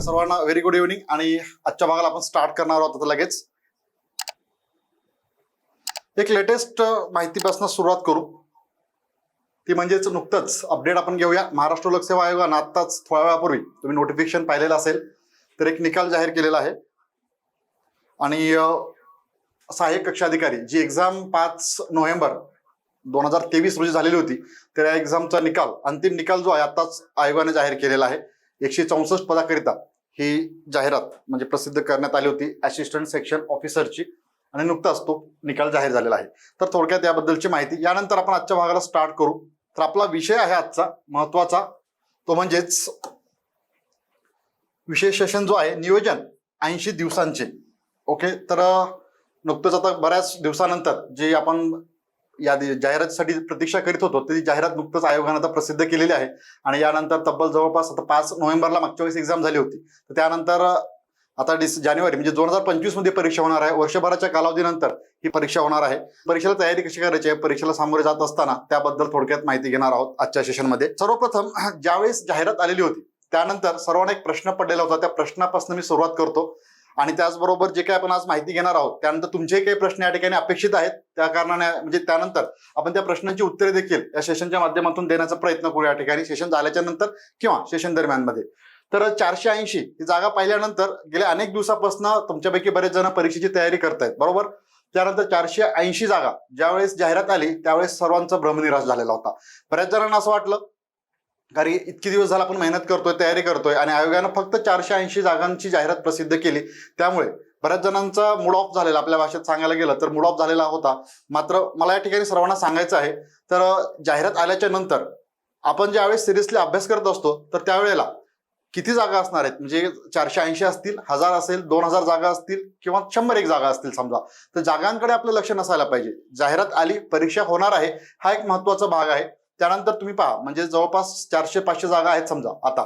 सर्वांना very good evening. आणि आजच्या भागाला आपण स्टार्ट करणार आहोत आता लगेच. एक लेटेस्ट माहितीपासून सुरुवात करू, ती म्हणजेच नुकतंच अपडेट आपण घेऊया. महाराष्ट्र लोकसेवा आयोगानं आत्ताच थोड्या वेळापूर्वी तुम्ही नोटिफिकेशन पाहिलेलं असेल तर एक निकाल जाहीर केलेला आहे. आणि सहाय्यक कक्ष अधिकारी जी एक्झाम 5 नोव्हेंबर 2023 रोजी झालेली होती, तर या एक्झामचा निकाल, अंतिम निकाल जो आहे आत्ताच आयोगाने जाहीर केलेला आहे. 164 पदाकरिता ही जाहिरात म्हणजे प्रसिद्ध करण्यात आली होती असिस्टंट सेक्शन ऑफिसरची, आणि नुकताच तो निकाल जाहीर झालेला आहे. तर थोडक्यात याबद्दलची माहिती यानंतर आपण आजच्या भागाला स्टार्ट करू. तर आपला विषय आहे आजचा महत्वाचा, तो म्हणजेच विशेष सेशन जो आहे नियोजन 80 दिवसांचे. ओके, तर नुकतंच आता बऱ्याच दिवसानंतर जे आपण या जाहिरातीसाठी प्रतीक्षा करीत होतो, ती जाहिरात नुकतंच आयोगाने आता प्रसिद्ध केलेली आहे. आणि यानंतर तब्बल जवळपास आता 5 नोव्हेंबरला मागच्या वेळेस एक्झाम झाली होती, तर त्यानंतर आता जानेवारी म्हणजे 2025 मध्ये परीक्षा होणार आहे. वर्षभराच्या कालावधीनंतर ही परीक्षा होणार आहे. परीक्षेला तयारी कशी करायची आहे, परीक्षेला सामोरे जात असताना त्याबद्दल थोडक्यात माहिती घेणार आहोत आजच्या सेशनमध्ये. सर्वप्रथम ज्यावेळेस जाहिरात आलेली होती त्यानंतर सर्वांना एक प्रश्न पडलेला होता, त्या प्रश्नापासून मी सुरुवात करतो. आणि त्याचबरोबर जे काही आपण आज माहिती घेणार आहोत त्यानंतर तुमचे काही प्रश्न या ठिकाणी अपेक्षित आहेत, त्या कारणाने म्हणजे त्यानंतर आपण त्या प्रश्नांची उत्तरे देखील या सेशनच्या माध्यमातून देण्याचा प्रयत्न करू या ठिकाणी, सेशन झाल्याच्या नंतर किंवा सेशन दरम्यान मध्ये. तर 480 ही जागा पाहिल्यानंतर गेल्या अनेक दिवसापासून तुमच्यापैकी बरेच जण परीक्षेची तयारी करतायत, बरोबर. त्यानंतर 480 जागा ज्यावेळेस जाहिरात आली त्यावेळेस सर्वांचा भ्रमनिराश झालेला होता. बऱ्याच जणांना असं वाटलं, कारण इतके दिवस झाला आपण मेहनत करतोय, तयारी करतोय, आणि आयोगानं फक्त 480 जागांची जाहिरात प्रसिद्ध केली, त्यामुळे बऱ्याच जणांचा मूड ऑफ झालेला, आपल्या भाषेत सांगायला गेलं तर मूड ऑफ झालेला होता. मात्र मला या ठिकाणी सर्वांना सांगायचं आहे, तर जाहिरात आल्याच्या नंतर आपण ज्यावेळेस सिरियसली अभ्यास करत असतो तर त्यावेळेला किती जागा असणार आहेत, म्हणजे 480 असतील, 1000 असेल, 2000 जागा असतील किंवा 101 जागा असतील समजा, तर जागांकडे आपलं लक्ष नसायला पाहिजे. जाहिरात आली, परीक्षा होणार आहे, हा एक महत्वाचा भाग आहे. त्यानंतर तुम्ही पहा, म्हणजे जवळपास 400-500 जागा आहेत समजा. आता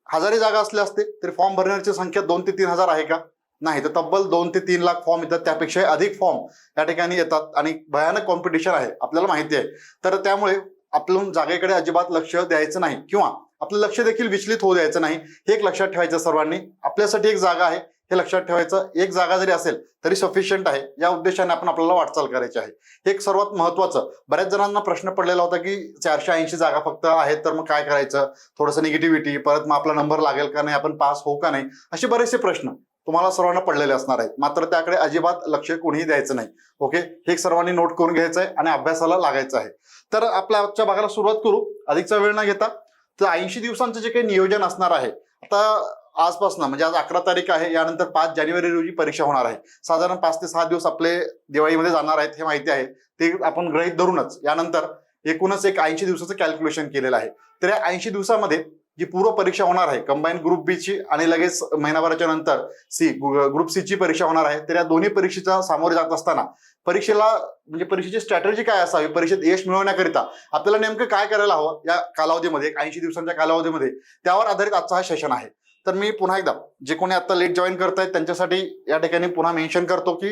1000 जागा असल्या असते तरी फॉर्म भरण्याची संख्या 2 ते 3 हजार आहे का? नाही, तर तब्बल 2 ते 3 लाख फॉर्म येतात, त्यापेक्षा अधिक फॉर्म या ठिकाणी येतात आणि भयानक कॉम्पिटिशन आहे, आपल्याला माहिती आहे. तर त्यामुळे आपण जागेकडे अजिबात लक्ष द्यायचं नाही किंवा आपलं लक्ष देखील विचलित होऊ द्यायचं नाही, हे एक लक्षात ठेवायचं सर्वांनी. आपल्यासाठी एक जागा आहे हे लक्षात ठेवायचं, एक जागा जरी असेल तरी सफिशियंट आहे, या उद्देशाने आपण आपल्याला वाटचाल करायची आहे. हे एक सर्वात महत्वाचं. बऱ्याच जणांना प्रश्न पडलेला होता की 480 जागा फक्त आहेत तर मग काय करायचं, थोडंसं निगेटिव्हिटी, परत मग आपला नंबर लागेल का नाही, आपण पास होऊ का नाही, असे बरेचसे प्रश्न तुम्हाला सर्वांना पडलेले असणार आहेत. मात्र त्याकडे अजिबात लक्ष कोणीही द्यायचं नाही. ओके, हे सर्वांनी नोट करून घ्यायचं आहे आणि अभ्यासाला लागायचं आहे. तर आपल्या आजच्या भागाला सुरुवात करू अधिकचा वेळ न घेता. तर 80 दिवसांचं जे काही नियोजन असणार आहे, आता आजपासून म्हणजे आज 11 तारीख आहे, यानंतर 5 जानेवारी रोजी परीक्षा होणार आहे. साधारण 5 ते 6 दिवस आपले दिवाळीमध्ये जाणार आहेत, हे माहिती आहे. ते आपण गृहीत धरूनच यानंतर एकूणच एक 80 दिवसाचं कॅल्क्युलेशन केलेलं आहे. तर या 80 दिवसामध्ये जी पूर्व परीक्षा होणार आहे कंबाईन ग्रुप बी ची, आणि लगेच महिनाभराच्या नंतर ग्रुप सी ची परीक्षा होणार आहे. तर या दोन्ही परीक्षेचा सामोरे जात असताना परीक्षेला म्हणजे परीक्षेची स्ट्रॅटेजी काय असावी, परीक्षेत यश मिळवण्याकरिता आपल्याला नेमकं काय करायला हवं या कालावधीमध्ये, 80 दिवसांच्या कालावधीमध्ये, त्यावर आधारित आजचा हा सेशन आहे. तर मी पुन्हा एकदा जे कोणी आता लेट जॉईन करतायत त्यांच्यासाठी या ठिकाणी पुन्हा मेन्शन करतो की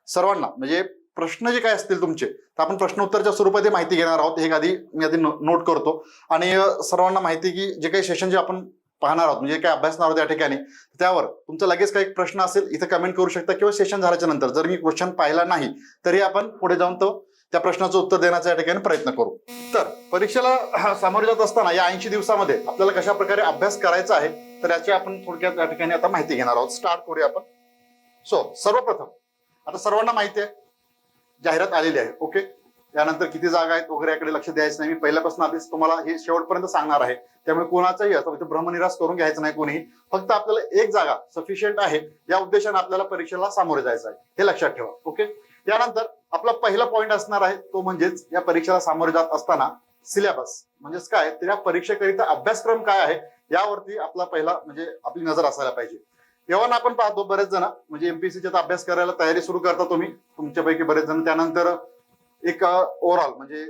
सर्वांना म्हणजे प्रश्न जे काय असतील तुमचे, तर आपण प्रश्न उत्तरच्या स्वरूपात माहिती घेणार आहोत, हे मी आधी नोट करतो. आणि सर्वांना माहिती की जे काही सेशन जे आपण पाहणार आहोत म्हणजे काय अभ्यासणार आहोत या ठिकाणी, त्यावर तुमचा लगेच काही प्रश्न असेल इथे कमेंट करू शकता, किंवा सेशन झाल्याच्या नंतर जर मी क्वेश्चन पाहिला नाही तरी आपण पुढे जाऊन तो त्या प्रश्नाचं उत्तर देण्याचा या ठिकाणी प्रयत्न करू. तर परीक्षेला सामोरे जात असताना या 80 दिवसामध्ये आपल्याला कशा प्रकारे अभ्यास करायचा आहे, तर याची आपण थोडक्यात या ठिकाणी आता माहिती घेणार आहोत. स्टार्ट करूया आपण. सर्वप्रथम आता सर्वांना माहिती आहे जाहिरात आलेली आहे. ओके, यानंतर किती जागा आहेत वगैरे याकडे लक्ष द्यायचं नाही. मी पहिल्यापासून आधीच तुम्हाला हे शेवटपर्यंत सांगणार आहे, त्यामुळे कोणाचाही असं भ्रमनिराश करून घ्यायचं नाही कोणीही. फक्त आपल्याला एक जागा सफिशियंट आहे या उद्देशाने आपल्याला परीक्षेला सामोरे जायचं आहे, हे लक्षात ठेवा. ओके, यानंतर आपला पहिला पॉईंट असणार आहे तो म्हणजेच या परीक्षेला सामोरे जात असताना सिलेबस म्हणजेच काय, तर या परीक्षेकरिता अभ्यासक्रम काय आहे यावरती आपला पहिला म्हणजे आपली नजर असायला पाहिजे. तेव्हा आपण पाहतो बरेच जण म्हणजे एमपीएससीचा अभ्यास करायला तयारी सुरू करता तुम्ही, तुमच्यापैकी बरेच जण. त्यानंतर एक ओव्हरऑल म्हणजे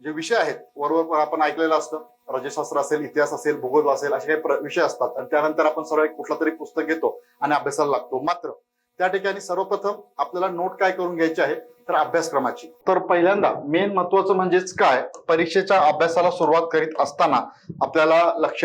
जे विषय आहेत वरवर आपण ऐकलेलं असतं, राज्यशास्त्र असेल, इतिहास असेल, भूगोल असेल, असे काही विषय असतात, आणि त्यानंतर आपण सर्व एक कुठला तरी पुस्तक घेतो आणि अभ्यासाला लागतो. मात्र त्या ठिकाणी सर्वप्रथम आपल्याला नोट काय करून घ्यायची आहे, तर अभ्यासक्रमाची. तर पहिल्यांदा मेन महत्वाचं म्हणजेच काय, परीक्षेच्या अभ्यासाला सुरुवात करीत असताना आपल्याला लक्ष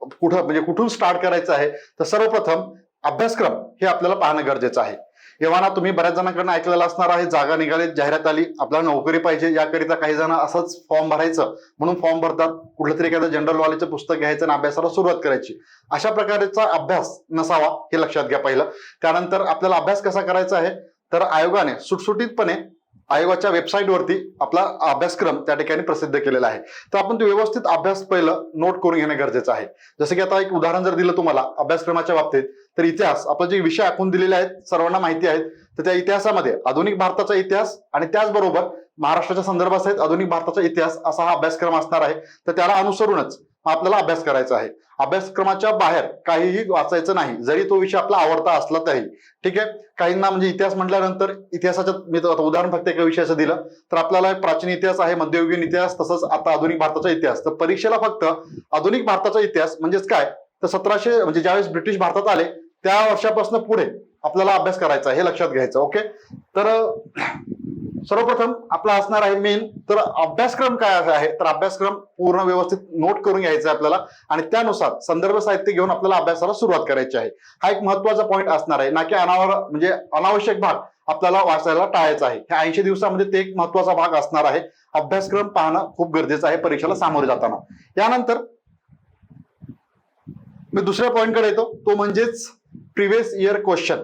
कुठं म्हणजे कुठून स्टार्ट करायचं आहे, तर सर्वप्रथम अभ्यासक्रम हे आपल्याला पाहणं गरजेचं आहे. एव्हा तुम्ही बऱ्याच जणांकडून ऐकलेलं असणार आहे, जागा निघाली, जाहिरात आली, आपल्याला नोकरी पाहिजे, याकरिता काही जण असंच फॉर्म भरायचं म्हणून फॉर्म भरतात, कुठलं तरी एखादं जनरल नॉलेजचं पुस्तक घ्यायचं आणि अभ्यासाला सुरुवात करायची. अशा प्रकारचा अभ्यास नसावा हे लक्षात घ्या पहिलं. त्यानंतर आपल्याला अभ्यास कसा करायचा आहे, तर आयोगाने सुटसुटीतपणे आयोगाच्या वेबसाईटवरती आपला अभ्यासक्रम त्या ठिकाणी प्रसिद्ध केलेला आहे. तर आपण तो व्यवस्थित अभ्यास पहिलं नोट करून घेणं गरजेचं आहे. जसं की आता एक उदाहरण जर दिलं तुम्हाला अभ्यासक्रमाच्या बाबतीत, तर इतिहास आपले जे विषय आखून दिलेले आहेत सर्वांना माहिती आहेत. तर त्या इतिहासामध्ये आधुनिक भारताचा इतिहास आणि त्याचबरोबर महाराष्ट्राच्या संदर्भात सहित आधुनिक भारताचा इतिहास असा हा अभ्यासक्रम असणार आहे. तर त्याला अनुसरूनच आपल्याला अभ्यास करायचा आहे. अभ्यासक्रमाच्या बाहेर काहीही वाचायचं नाही, जरी तो विषय आपला आवडता असला तरी. ठीक आहे. काहींना म्हणजे इतिहास म्हटल्यानंतर इतिहासाच्या, मी उदाहरण फक्त एका विषयाचं दिलं तर आपल्याला प्राचीन इतिहास आहे, मध्ययुगीन इतिहास, तसंच आता आधुनिक भारताचा इतिहास. तर परीक्षेला फक्त आधुनिक भारताचा इतिहास म्हणजेच काय, तर 1700 म्हणजे ज्यावेळेस ब्रिटिश भारतात आले त्या वर्षापासून पुढे आपल्याला अभ्यास करायचा, हे लक्षात घ्यायचं. ओके. तर सर्वप्रथम आपला असणार आहे मेन, तर अभ्यासक्रम काय आहे, तर अभ्यासक्रम पूर्ण व्यवस्थित नोट करून घ्यायचा आहे आपल्याला आणि त्यानुसार संदर्भ साहित्य घेऊन आपल्याला अभ्यासाला सुरुवात करायची आहे. हा एक महत्वाचा पॉईंट असणार आहे, ना की म्हणजे अनावश्यक भाग आपल्याला वाचायला टाळायचा आहे. ह्या 80 दिवसामध्ये ते एक महत्वाचा भाग असणार आहे. अभ्यासक्रम पाहणं खूप गरजेचं आहे परीक्षेला सामोरे जाताना. यानंतर मी दुसऱ्या पॉईंटकडे येतो, तो म्हणजेच प्रिव्हियस इयर क्वेश्चन,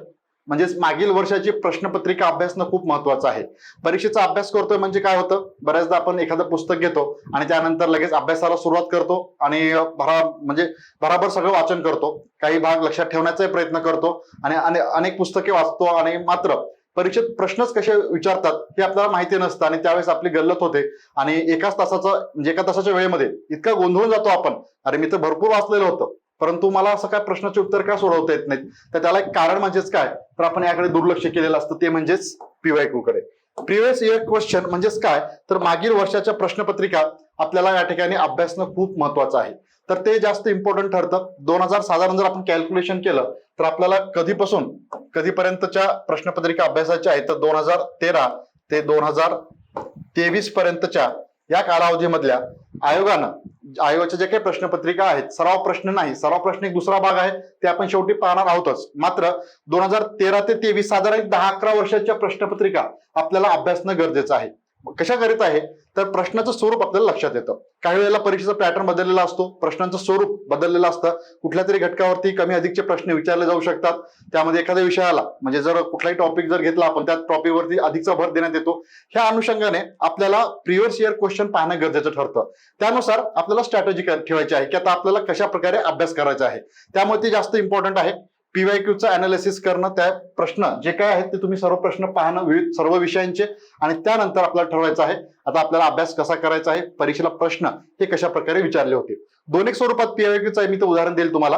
म्हणजेच मागील वर्षाची प्रश्नपत्रिका अभ्यासणं खूप महत्वाचं आहे. परीक्षेचा अभ्यास करतोय म्हणजे काय होतं, बऱ्याचदा आपण एखादं पुस्तक घेतो आणि त्यानंतर लगेच अभ्यासाला सुरुवात करतो आणि बराबर सगळं वाचन करतो, काही भाग लक्षात ठेवण्याचा प्रयत्न करतो आणि अनेक पुस्तके वाचतो आणि मात्र परीक्षेत प्रश्नच कसे विचारतात हे आपल्याला माहिती नसतं आणि त्यावेळेस आपली गल्लत होते आणि एका तासाच्या वेळेमध्ये इतका गोंधळून जातो आपण, अरे मी तर भरपूर वाचलेलं होतं परंतु मला असं काय प्रश्नाचे उत्तर का सोडवता येत नाहीत. तर त्याला एक कारण म्हणजेच काय, तर आपण याकडे दुर्लक्ष केलेलं असतं, ते म्हणजेच PYQ कडे. प्रिव्हियस इयर क्वेश्चन म्हणजेच काय, तर मागील वर्षाच्या प्रश्नपत्रिका आपल्याला या ठिकाणी अभ्यासणं खूप महत्वाचं आहे. तर ते जास्त इम्पॉर्टंट ठरतं. 2000 साधारण जर आपण कॅल्क्युलेशन केलं तर आपल्याला कधीपासून कधीपर्यंतच्या प्रश्नपत्रिका अभ्यासाच्या आहेत, तर 2013 ते 2023 पर्यंतच्या या कालावधीमधल्या आयोगाच्या जे काही प्रश्नपत्रिका आहेत, सराव प्रश्न नाही, सराव प्रश्न एक दुसरा भाग आहे, ते आपण शेवटी पाहणार आहोतच. मात्र 2013 ते 23 साधारण 10-11 वर्षाच्या प्रश्नपत्रिका आपल्याला अभ्यासणं गरजेचं आहे. कशाकरिता आहे, तर प्रश्नाचं स्वरूप आपल्याला लक्षात येतं. काही वेळेला परीक्षेचा पॅटर्न बदललेला असतो, प्रश्नांचं स्वरूप बदललेलं असतं, कुठल्या तरी घटकावरती कमी अधिकचे प्रश्न विचारले जाऊ शकतात. त्यामध्ये एखाद्या विषयाला म्हणजे जर कुठलाही टॉपिक जर घेतला आपण, त्या टॉपिकवरती अधिकचा भर देण्यात येतो. ह्या अनुषंगाने आपल्याला प्रिव्हियस इयर क्वेश्चन पाहणं गरजेचं ठरतं. त्यानुसार आपल्याला स्ट्रॅटेजी ठेवायची आहे की आता आपल्याला कशा प्रकारे अभ्यास करायचा आहे. त्यामुळे ते जास्त इम्पॉर्टंट आहे. PYQचं अनालिसिस करणं, त्या प्रश्न जे काय आहेत ते तुम्ही सर्व प्रश्न पाहणं विविध सर्व विषयांचे आणि त्यानंतर आपल्याला ठरवायचं आहे आता आपल्याला अभ्यास कसा करायचा आहे, परीक्षेला प्रश्न हे कशा प्रकारे विचारले होते. दोन एक स्वरूपात PYQचं आहे, मी तर उदाहरण देईल तुम्हाला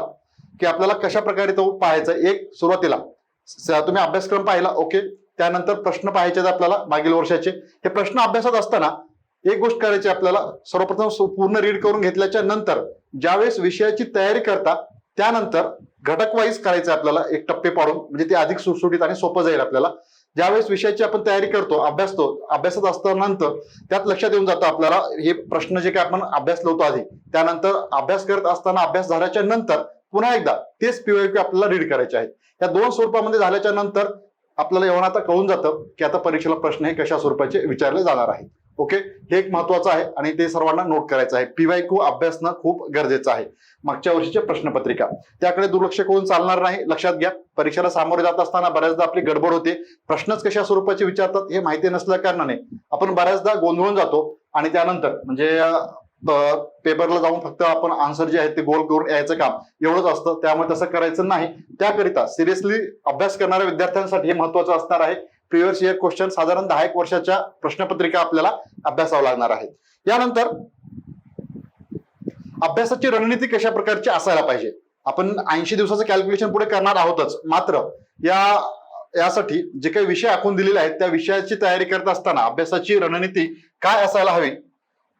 की आपल्याला कशा प्रकारे तो पाहायचा. एक, सुरुवातीला तुम्ही अभ्यासक्रम पाहिला, ओके, त्यानंतर प्रश्न पाहायचे आपल्याला मागील वर्षाचे. हे प्रश्न अभ्यासात असताना एक गोष्ट करायची आपल्याला, सर्वप्रथम पूर्ण रीड करून घेतल्याच्या नंतर ज्यावेळेस विषयाची तयारी करता त्यानंतर घटक वाईज करायचं आपल्याला, एक टप्पे पाडून, म्हणजे ते अधिक सुटसुटीत आणि सोपं जाईल आपल्याला. ज्यावेळेस विषयाची आपण तयारी करतो, अभ्यासात असताना त्यात लक्षात येऊन जातं आपल्याला हे प्रश्न जे काय आपण अभ्यासलो होतो आधी, त्यानंतर अभ्यास करत असताना अभ्यास झाल्याच्या नंतर पुन्हा एकदा तेच PYQ आपल्याला रीड करायचे आहेत. या दोन स्वरूपामध्ये झाल्याच्या नंतर आपल्याला एवढं आता कळून जातं की आता परीक्षेला प्रश्न हे कशा स्वरूपाचे विचारले जाणार आहेत. ओके, हे एक महत्वाचं आहे आणि ते सर्वांना नोट करायचं आहे. PYQ अभ्यासणं खूप गरजेचं आहे. मागच्या वर्षीच्या प्रश्नपत्रिका त्याकडे दुर्लक्ष करून चालणार नाही. लक्षात घ्या, परीक्षेला सामोरे जात असताना बऱ्याचदा आपली गडबड होते, प्रश्नच कशा स्वरूपाचे विचारतात हे माहिती नसल्या कारणाने आपण बऱ्याचदा गोंधळून जातो आणि त्यानंतर म्हणजे पेपरला जाऊन फक्त आपण आन्सर जे आहे ते गोल करून यायचं काम एवढंच असतं. त्यामुळे तसं करायचं नाही. त्याकरिता सिरियसली अभ्यास करणाऱ्या विद्यार्थ्यांसाठी हे महत्वाचं असणार आहे. प्रिव्हियस इयर क्वेश्चन साधारण 10 वर्षाच्या प्रश्नपत्रिका आपल्याला अभ्यासावं लागणार आहेत. यानंतर अभ्यासाची रणनीती कशा प्रकारची असायला पाहिजे. आपण 80 दिवसाचं कॅल्क्युलेशन पुढे करणार आहोतच, मात्र यासाठी जे काही विषय आखून दिलेले आहेत त्या विषयाची तयारी करत असताना अभ्यासाची रणनीती काय असायला हवी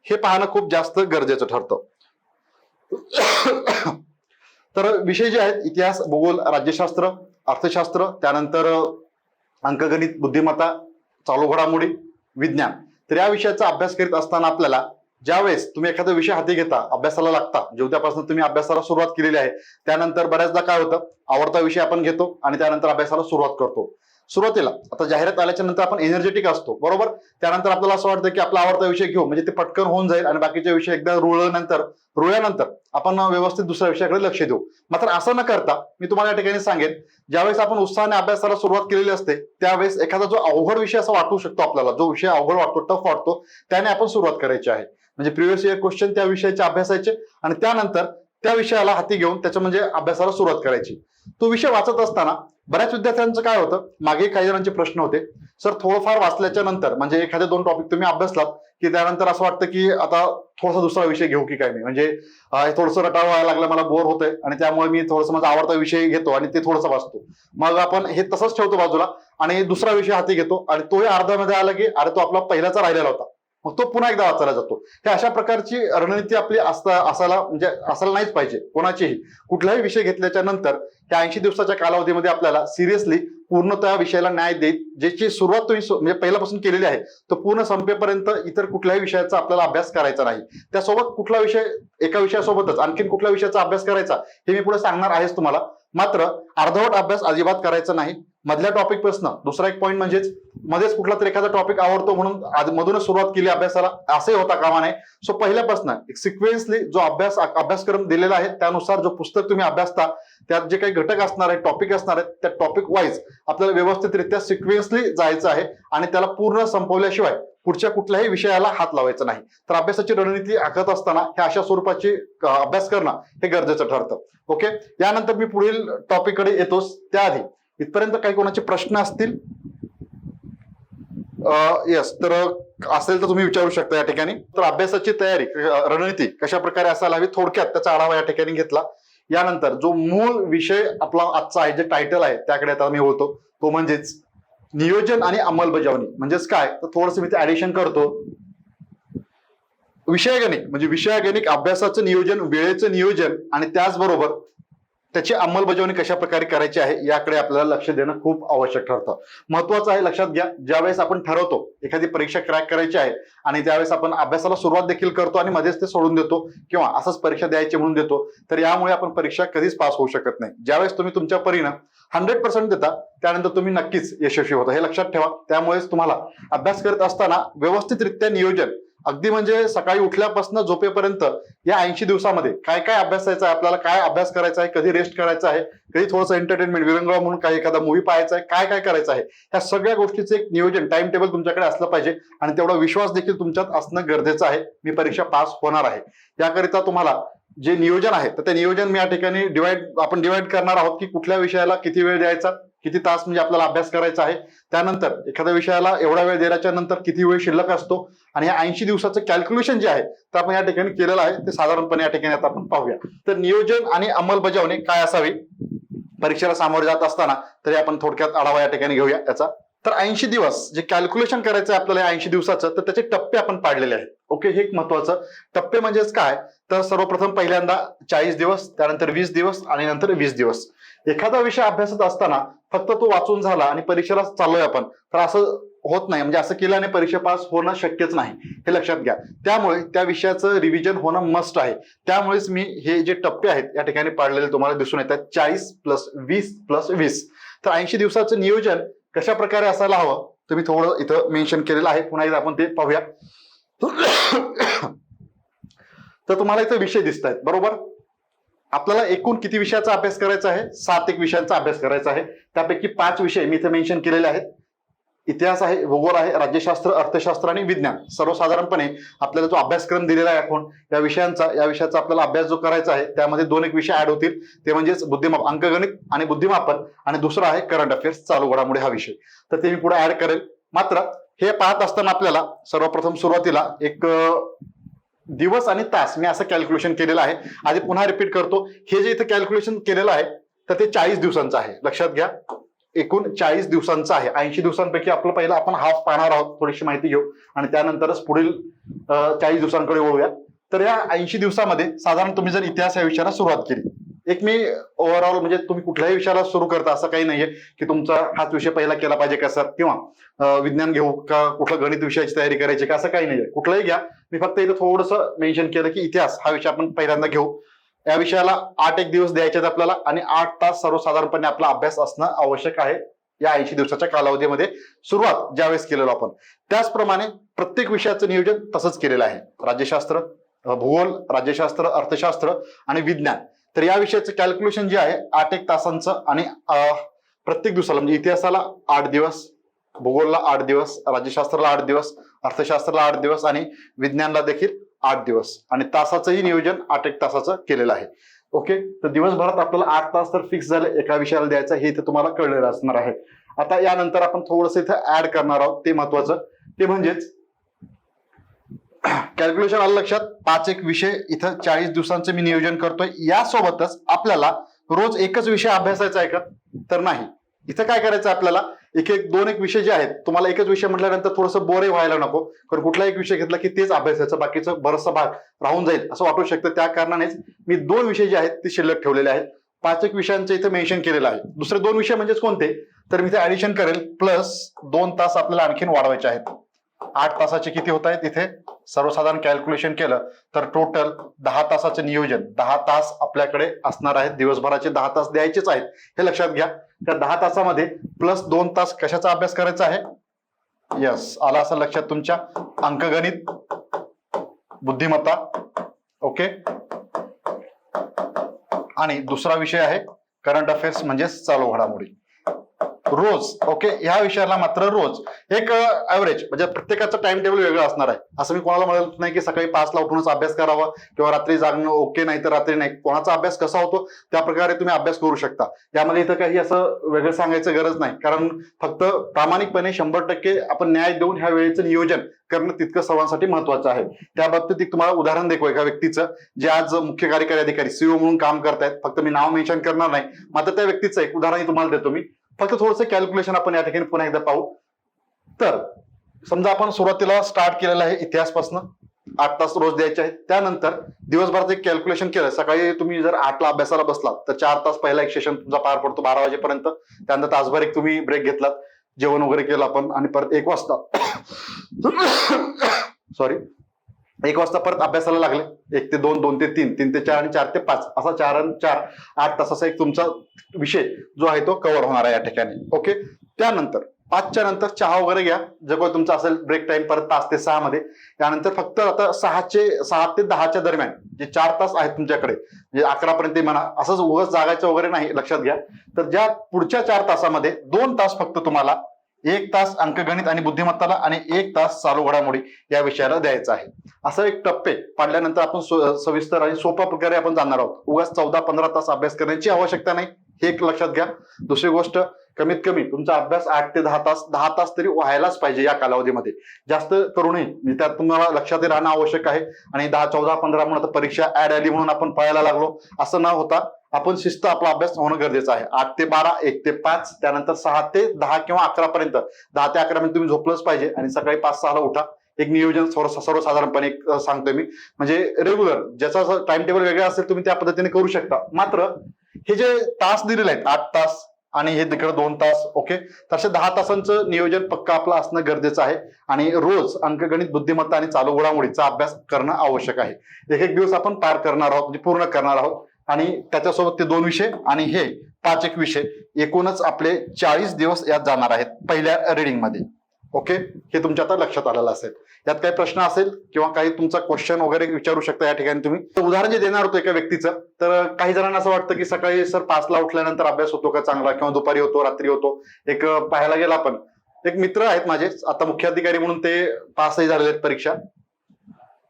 हे पाहणं खूप जास्त गरजेचं ठरतं. तर विषय जे आहेत इतिहास, भूगोल, राज्यशास्त्र, अर्थशास्त्र, त्यानंतर अंकगणित, बुद्धिमत्ता, चालू घडामोडी, विज्ञान, तर या विषयाचा अभ्यास करीत असताना आपल्याला ज्यावेळेस तुम्ही एखादा विषय हाती घेता, अभ्यासाला लागता, जे उद्यापासून तुम्ही अभ्यासाला सुरुवात केलेली आहे, त्यानंतर बऱ्याचदा काय होतं, आवडता विषय आपण घेतो आणि त्यानंतर अभ्यासाला सुरुवात करतो. सुरुवातीला आता जाहिरात आल्याच्या नंतर आपण एनर्जेटिक असतो, बरोबर. त्यानंतर आपल्याला असं वाटतं की आपला आवडता विषय घेऊ, म्हणजे ते पटकन होऊन जाईल आणि बाकीचे विषय एकदा रुळल्यानंतर आपण व्यवस्थित दुसऱ्या विषयाकडे लक्ष देऊ. मात्र असं न करता मी तुम्हाला या ठिकाणी सांगेन, ज्यावेळेस आपण उत्साहाने अभ्यासाला सुरुवात केलेली असते, त्यावेळेस एखादा जो अवघड विषय असा वाटू शकतो आपल्याला, जो विषय अवघड वाटतो, टफ वाटतो, त्याने आपण सुरुवात करायची आहे. म्हणजे प्रिव्हियस इयर क्वेश्चन त्या विषयाचे अभ्यासायचे आणि त्यानंतर त्या विषयाला हाती घेऊन त्याच्या म्हणजे अभ्यासाला सुरुवात करायची. तो विषय वाचत असताना बऱ्याच विद्यार्थ्यांचं काय होतं, मागे काही जणांचे प्रश्न होते, सर थोडंफार वाचल्याच्या नंतर म्हणजे एखादे 2 टॉपिक तुम्ही अभ्यासलात की त्यानंतर असं वाटतं की आता थोडासा दुसरा विषय घेऊ की काय, मी म्हणजे थोडंसं रटाळ व्हायला लागलं, मला बोर होतंय आणि त्यामुळे मी थोडंसं माझा आवडता विषय घेतो आणि ते थोडंसं वाचतो. मग आपण हे तसंच ठेवतो बाजूला आणि दुसरा विषय हाती घेतो आणि तोही अर्ध्यामध्ये आला की अरे तो आपला पहिल्याचा राहिलेला होता, मग तो पुन्हा एकदा वाचायला जातो. हे अशा प्रकारची रणनीती आपली असायला नाहीच पाहिजे कोणाचीही. कुठलाही विषय घेतल्याच्या नंतर त्या 80 दिवसाच्या कालावधीमध्ये आपल्याला सिरियसली पूर्ण त्या विषयाला न्याय देत, ज्याची सुरुवात तुम्ही म्हणजे पहिल्यापासून केलेली आहे, तो पूर्ण संपेपर्यंत इतर कुठल्याही विषयाचा आपल्याला अभ्यास करायचा नाही. त्यासोबत कुठला विषय, एका विषयासोबतच आणखीन कुठल्या विषयाचा अभ्यास करायचा हे मी पुढे सांगणार आहेच तुम्हाला. मात्र अर्धवट अभ्यास अजिबात करायचा नाही. मधल्या टॉपिक पासून दुसरा एक पॉईंट म्हणजेच मध्येच कुठला तरी एखादा टॉपिक आवडतो म्हणून मधूनच सुरुवात केली अभ्यासाला, असंही होता कामा नये. सो पहिल्यापासून एक सिक्वेन्सली जो अभ्यासक्रम दिलेला आहे, त्यानुसार जो पुस्तक तुम्ही अभ्यासता, त्यात जे काही घटक असणार आहेत, टॉपिक असणार आहेत, त्या टॉपिक वाईज आपल्याला व्यवस्थितरित्या सिक्वेन्सली जायचं आहे आणि त्याला पूर्ण संपवल्याशिवाय पुढच्या कुठल्याही विषयाला हात लावायचा नाही. तर अभ्यासाची रणनीती आखत असताना ह्या अशा स्वरूपाची अभ्यास करणं हे गरजेचं ठरतं. ओके, यानंतर मी पुढील टॉपिककडे येतोच. त्याआधी इथपर्यंत काही कोणाचे प्रश्न असतील, येस, तर असेल तर तुम्ही विचारू शकता या ठिकाणी. तर अभ्यासाची तयारी, रणनीती कशा प्रकारे असायला हवी, थोडक्यात त्याचा आढावा या ठिकाणी घेतला. यानंतर जो मूळ विषय आपला आजचा आहे, जे टायटल आहे, त्याकडे आता मी बोलतो, तो म्हणजेच नियोजन आणि अंमलबजावणी. म्हणजेच काय, तर थोडंसं मी ते ऍडिशन करतो. विषयगणिक म्हणजे विषयगणिक अभ्यासाचं नियोजन, वेळेचं नियोजन आणि त्याचबरोबर त्याची अंमलबजावणी कशा प्रकारे करायची आहे याकडे आपल्याला लक्ष देणं खूप आवश्यक ठरतं. महत्वाचं आहे, लक्षात घ्या. ज्यावेळेस आपण ठरवतो एखादी परीक्षा क्रॅक करायची आहे आणि त्यावेळेस आपण अभ्यासाला सुरुवात देखील करतो आणि मध्येच ते सोडून देतो किंवा असंच परीक्षा द्यायची म्हणून देतो, तर यामुळे आपण परीक्षा कधीच पास होऊ शकत नाही. ज्यावेळेस तुम्ही तुमच्या परीनं 100% देता, त्यानंतर तुम्ही नक्कीच यशस्वी होता, हे लक्षात ठेवा. त्यामुळेच तुम्हाला अभ्यास करत असताना व्यवस्थितरित्या नियोजन, अगदी म्हणजे सकाळी उठल्यापासून झोपेपर्यंत या 80 दिवसामध्ये काय काय अभ्यासायचं आहे, आपल्याला काय अभ्यास करायचा आहे, कधी रेस्ट करायचा आहे, कधी थोडंसं एंटरटेनमेंट विरंगुळा म्हणून काही एखादा मूवी पाहायचा आहे, काय काय करायचं आहे, ह्या सगळ्या गोष्टीचं एक नियोजन, टाइम टेबल तुमच्याकडे असलं पाहिजे आणि तेवढा विश्वास देखील तुमच्यात असणं गरजेचं आहे. मी परीक्षा पास होणार आहे याकरिता तुम्हाला जे नियोजन आहे, तर ते नियोजन मी या ठिकाणी डिवाइड करणार आहोत की कुठल्या विषयाला किती वेळ द्यायचा, किती तास म्हणजे आपल्याला अभ्यास करायचा आहे, त्यानंतर एखाद्या विषयाला एवढा वेळ देण्याच्या नंतर किती वेळ शिल्लक असतो आणि या 80 दिवसाचं कॅल्क्युलेशन जे आहे ते आपण या ठिकाणी केलेलं आहे. ते साधारणपणे या ठिकाणी आता आपण पाहूया. तर नियोजन आणि अंमलबजावणी काय असावी परीक्षेला सामोरे जात असताना, तरी आपण थोडक्यात आढावा या ठिकाणी घेऊया त्याचा. तर 80 दिवस जे कॅल्क्युलेशन करायचं आहे आपल्याला 80 दिवसाचं, तर त्याचे टप्पे आपण पाडलेले आहेत. ओके, हे एक महत्वाचं. टप्पे म्हणजेच काय, तर सर्वप्रथम पहिल्यांदा 40 दिवस, त्यानंतर 20 दिवस आणि नंतर 20 दिवस. एखादा विषय अभ्यासत असताना फक्त तो वाचून झाला आणि परीक्षेला चाललोय आपण, तर असं होत नाही. म्हणजे असं केल्याने परीक्षा पास होणं शक्यच नाही, हे लक्षात घ्या. त्यामुळे त्या विषयाचं रिव्हिजन होणं मस्ट आहे. त्यामुळेच मी हे जे टप्पे आहेत या ठिकाणी पाडलेले तुम्हाला दिसून येतात, 40 + 20 + 20. तर 80 दिवसाचं नियोजन कशा प्रकारे असायला हवं, तुम्ही थोडं इथं मेन्शन केलेलं आहे. पुन्हा एकदा आपण ते पाहूया. तर तुम्हाला इथं विषय दिसत आहेत, बरोबर. आपल्याला एकूण किती विषयाचा अभ्यास करायचा आहे, 7 विषयांचा अभ्यास करायचा आहे. त्यापैकी 5 विषय मी इथे मेन्शन केलेले आहेत. इतिहास आहे, भूगोल आहे, राज्यशास्त्र, अर्थशास्त्र आणि विज्ञान. सर्वसाधारणपणे आपल्याला जो अभ्यासक्रम दिलेला आहे आपण या विषयाचा आपल्याला अभ्यास जो करायचा आहे, त्यामध्ये 2 विषय ऍड होतील. ते म्हणजेच अंकगणित आणि बुद्धिमापन, आणि दुसरा आहे करंट अफेअर्स, चालू घडामोडी हा विषय. तर ते मी पुढे ऍड करेल. मात्र हे पाहत असताना आपल्याला सर्वप्रथम सुरुवातीला एक दिवस आणि तास मी असं कॅल्क्युलेशन केलेलं आहे. आधी पुन्हा रिपीट करतो, हे जे इथं कॅल्क्युलेशन केलेलं आहे तर ते 40 दिवसांचं आहे. लक्षात घ्या, एकूण 40 दिवसांचं आहे. 80 दिवसांपैकी आपलं पहिलं आपण हाफ पाहणार आहोत, थोडीशी माहिती घेऊ आणि त्यानंतरच पुढील 40 दिवसांकडे वळूया. तर या 80 दिवसामध्ये साधारण तुम्ही जर इतिहास या विषयाला सुरुवात केली, एक मी ओव्हरऑल म्हणजे तुम्ही कुठल्याही विषयाला सुरू करता असं काही नाहीये की तुमचा हाच विषय पहिला केला पाहिजे का सर, किंवा विज्ञान घेऊ का, कुठलं गणित विषयाची तयारी करायची का, असं काही नाहीये. कुठलाही घ्या, मी फक्त इथं थोडंसं मेन्शन केलं की इतिहास हा विषय आपण पहिल्यांदा घेऊ. या विषयाला 8 दिवस द्यायचे आहेत आपल्याला आणि 8 तास सर्वसाधारणपणे आपला अभ्यास असणं आवश्यक आहे या 80 दिवसाच्या कालावधीमध्ये. सुरुवात ज्यावेळेस केलेलो आपण त्याचप्रमाणे प्रत्येक विषयाचं नियोजन तसंच केलेलं आहे. राज्यशास्त्र, भूगोल, राज्यशास्त्र, अर्थशास्त्र आणि विज्ञान. तर या विषयाचं कॅल्क्युलेशन जे आहे 8 तासांचं आणि प्रत्येक दिवसाला म्हणजे इतिहासाला 8 दिवस, भूगोलला 8 दिवस, राज्यशास्त्राला 8 दिवस, अर्थशास्त्राला 8 दिवस आणि विज्ञानला देखील 8 दिवस आणि तासाचंही नियोजन 8 तासाचं केलेलं आहे. ओके, तर दिवसभरात आपल्याला 8 तास तर फिक्स झाले एका विषयाला द्यायचं हे इथे तुम्हाला कळलेलं असणार आहे. आता यानंतर आपण थोडंसं इथं ऍड करणार आहोत ते महत्वाचं, ते म्हणजेच कॅल्क्युलेशन आलं लक्षात. 5 विषय इथं 40 दिवसांचं मी नियोजन करतोय. यासोबतच आपल्याला रोज एकच विषय अभ्यासायचा आहे का? तर नाही. इथं काय करायचं आपल्याला, दोन विषय जे आहेत, तुम्हाला एकच विषय म्हटल्यानंतर थोडंसं बोरही व्हायला नको, कारण कुठला एक विषय घेतला की तेच अभ्यासाचं, बाकीचं बरंचसा भाग राहून जाईल असं वाटू शकतं. त्या कारणानेच मी 2 विषय जे आहेत ते शिल्लक ठेवलेले आहेत. 5 विषयांचं इथं मेन्शन केलेलं आहे. दुसरे 2 विषय म्हणजेच कोणते, तर मी इथे ऍडिशन करेल, प्लस 2 तास आपल्याला आणखीन वाढवायचे आहेत. 8 तासाचे किती होत आहेत इथे सर्वसाधारण कॅल्क्युलेशन केलं तर टोटल 10 तासाचं नियोजन, 10 तास आपल्याकडे असणार आहेत. दिवसभराचे 10 तास द्यायचेच आहेत हे लक्षात घ्या. त्या 10 तासामध्ये प्लस 2 तास कशाचा अभ्यास करायचा आहे? यस, आला असं लक्षात तुमच्या, अंकगणित, बुद्धिमत्ता. ओके, आणि दुसरा विषय आहे करंट अफेअर्स म्हणजेच चालू घडामोडी. रोज, ओके, ह्या विषयाला मात्र रोज एक ऍव्हरेज म्हणजे प्रत्येकाचं टाइम टेबल वेगळं असणार आहे. असं मी कोणाला म्हणत नाही की सकाळी 5 ला उठूनच अभ्यास करावा किंवा रात्री जागणं ओके नाही तर रात्री नाही. कोणाचा अभ्यास कसा होतो त्या प्रकारे तुम्ही अभ्यास करू शकता. यामध्ये इथं काही असं वेगळं सांगायचं गरज नाही, कारण फक्त प्रामाणिकपणे 100% आपण न्याय देऊन ह्या वेळेचं नियोजन करणं तितकं सर्वांसाठी महत्वाचं आहे. त्या बाबतीत एक तुम्हाला उदाहरण देखो एका व्यक्तीचं जे आज मुख्य कार्यकारी अधिकारी सीओ म्हणून काम करतायत. फक्त मी नाव मेन्शन करणार नाही, मात्र त्या व्यक्तीचं एक उदाहरण तुम्हाला देतो मी. फक्त थोडंसं कॅल्क्युलेशन आपण या ठिकाणी पुन्हा एकदा पाहू. तर समजा आपण सुरुवातीला स्टार्ट केलेलं आहे इतिहासपासून 8 तास रोज द्यायचे आहेत. त्यानंतर दिवसभरात एक कॅल्क्युलेशन केलं. सकाळी तुम्ही जर 8 ला अभ्यासाला बसलात तर 4 तास पहिला एक सेशन तुमचा पार पडतो 12 वाजेपर्यंत. त्यानंतर तासभर एक तुम्ही ब्रेक घेतलात, जेवण वगैरे केलं आपण, आणि परत 1 वाजता सॉरी 1 वाजता परत अभ्यासाला लागले. 1 ते 2, 2 ते 3, 3 ते 4 आणि 4 ते 5 असा 4 आणि 4 8 तासाचा एक तुमचा विषय जो आहे तो कव्हर होणार आहे या ठिकाणी. ओके, त्यानंतर 5च्या नंतर चहा वगैरे घ्या, जे काही तुमचा असेल ब्रेक टाइम, परत 5 ते 6 मध्ये. त्यानंतर फक्त आता 6 ते 10च्या दरम्यान जे 4 तास आहेत तुमच्याकडे, म्हणजे 11 पर्यंत म्हणा, असंच उगाच जागायचं वगैरे नाही, लक्षात घ्या. तर ज्या पुढच्या 4 तासामध्ये 2 तास फक्त तुम्हाला 1 तास अंकगणित आणि बुद्धिमत्ताला आणि 1 तास चालू घडामोडी या विषयाला द्यायचा आहे. असं एक टप्पे पाडल्यानंतर आपण सविस्तर आणि सोप्या प्रकारे आपण जाणार आहोत. उगाच 14-15 तास अभ्यास करण्याची आवश्यकता नाही, हे एक लक्षात घ्या. दुसरी गोष्ट, कमीत कमी तुमचा अभ्यास 8 ते 10 तास तरी व्हायलाच पाहिजे या कालावधीमध्ये. जास्त करू नये, त्यात तुम्हाला लक्षात राहणं आवश्यक आहे. आणि 10, 14, 15 म्हणून आता परीक्षा ऍड आली म्हणून आपण पळायला लागलो असं न होता आपण शिस्त आपला अभ्यास होणं गरजेचं आहे. 8 ते 12, 1 ते 5, त्यानंतर 6 ते 10 किंवा 11 पर्यंत, 10 ते 11 पर्यंत तुम्ही झोपलंच पाहिजे आणि सकाळी 5-6 ला उठा. एक नियोजन सर्वसाधारणपणे सांगतोय मी, म्हणजे रेग्युलर ज्याचा टाइम टेबल वेगळा असेल तुम्ही त्या पद्धतीने करू शकता. मात्र हे जे तास दिलेले आहेत 8 तास आणि हे तिकडे 2 तास, ओके, तसे 10 तासांचं नियोजन पक्का आपलं असणं गरजेचं आहे. आणि रोज अंकगणित, बुद्धिमत्ता आणि चालू घडामोडीचा अभ्यास करणं आवश्यक आहे. एक दिवस आपण पार करणार आहोत, म्हणजे पूर्ण करणार आहोत. आणि त्याच्यासोबत ते 2 विषय आणि हे 5 विषय, एकूणच आपले 40 दिवस यात जाणार आहेत पहिल्या रिडिंग मध्ये. ओके, हे तुमच्या आता लक्षात आलेलं असेल. यात काही प्रश्न असेल किंवा काही तुमचा क्वेश्चन वगैरे विचारू शकता या ठिकाणी तुम्ही. उदाहरण जे देणार होतो एका व्यक्तीचं, तर काही जणांना असं वाटतं की सकाळी सर 5 ला उठल्यानंतर अभ्यास होतो का चांगला, किंवा दुपारी होतो, रात्री होतो. एक पाहायला गेला आपण, एक मित्र आहेत माझे आता मुख्याधिकारी म्हणून, ते पासही झालेले आहेत परीक्षा.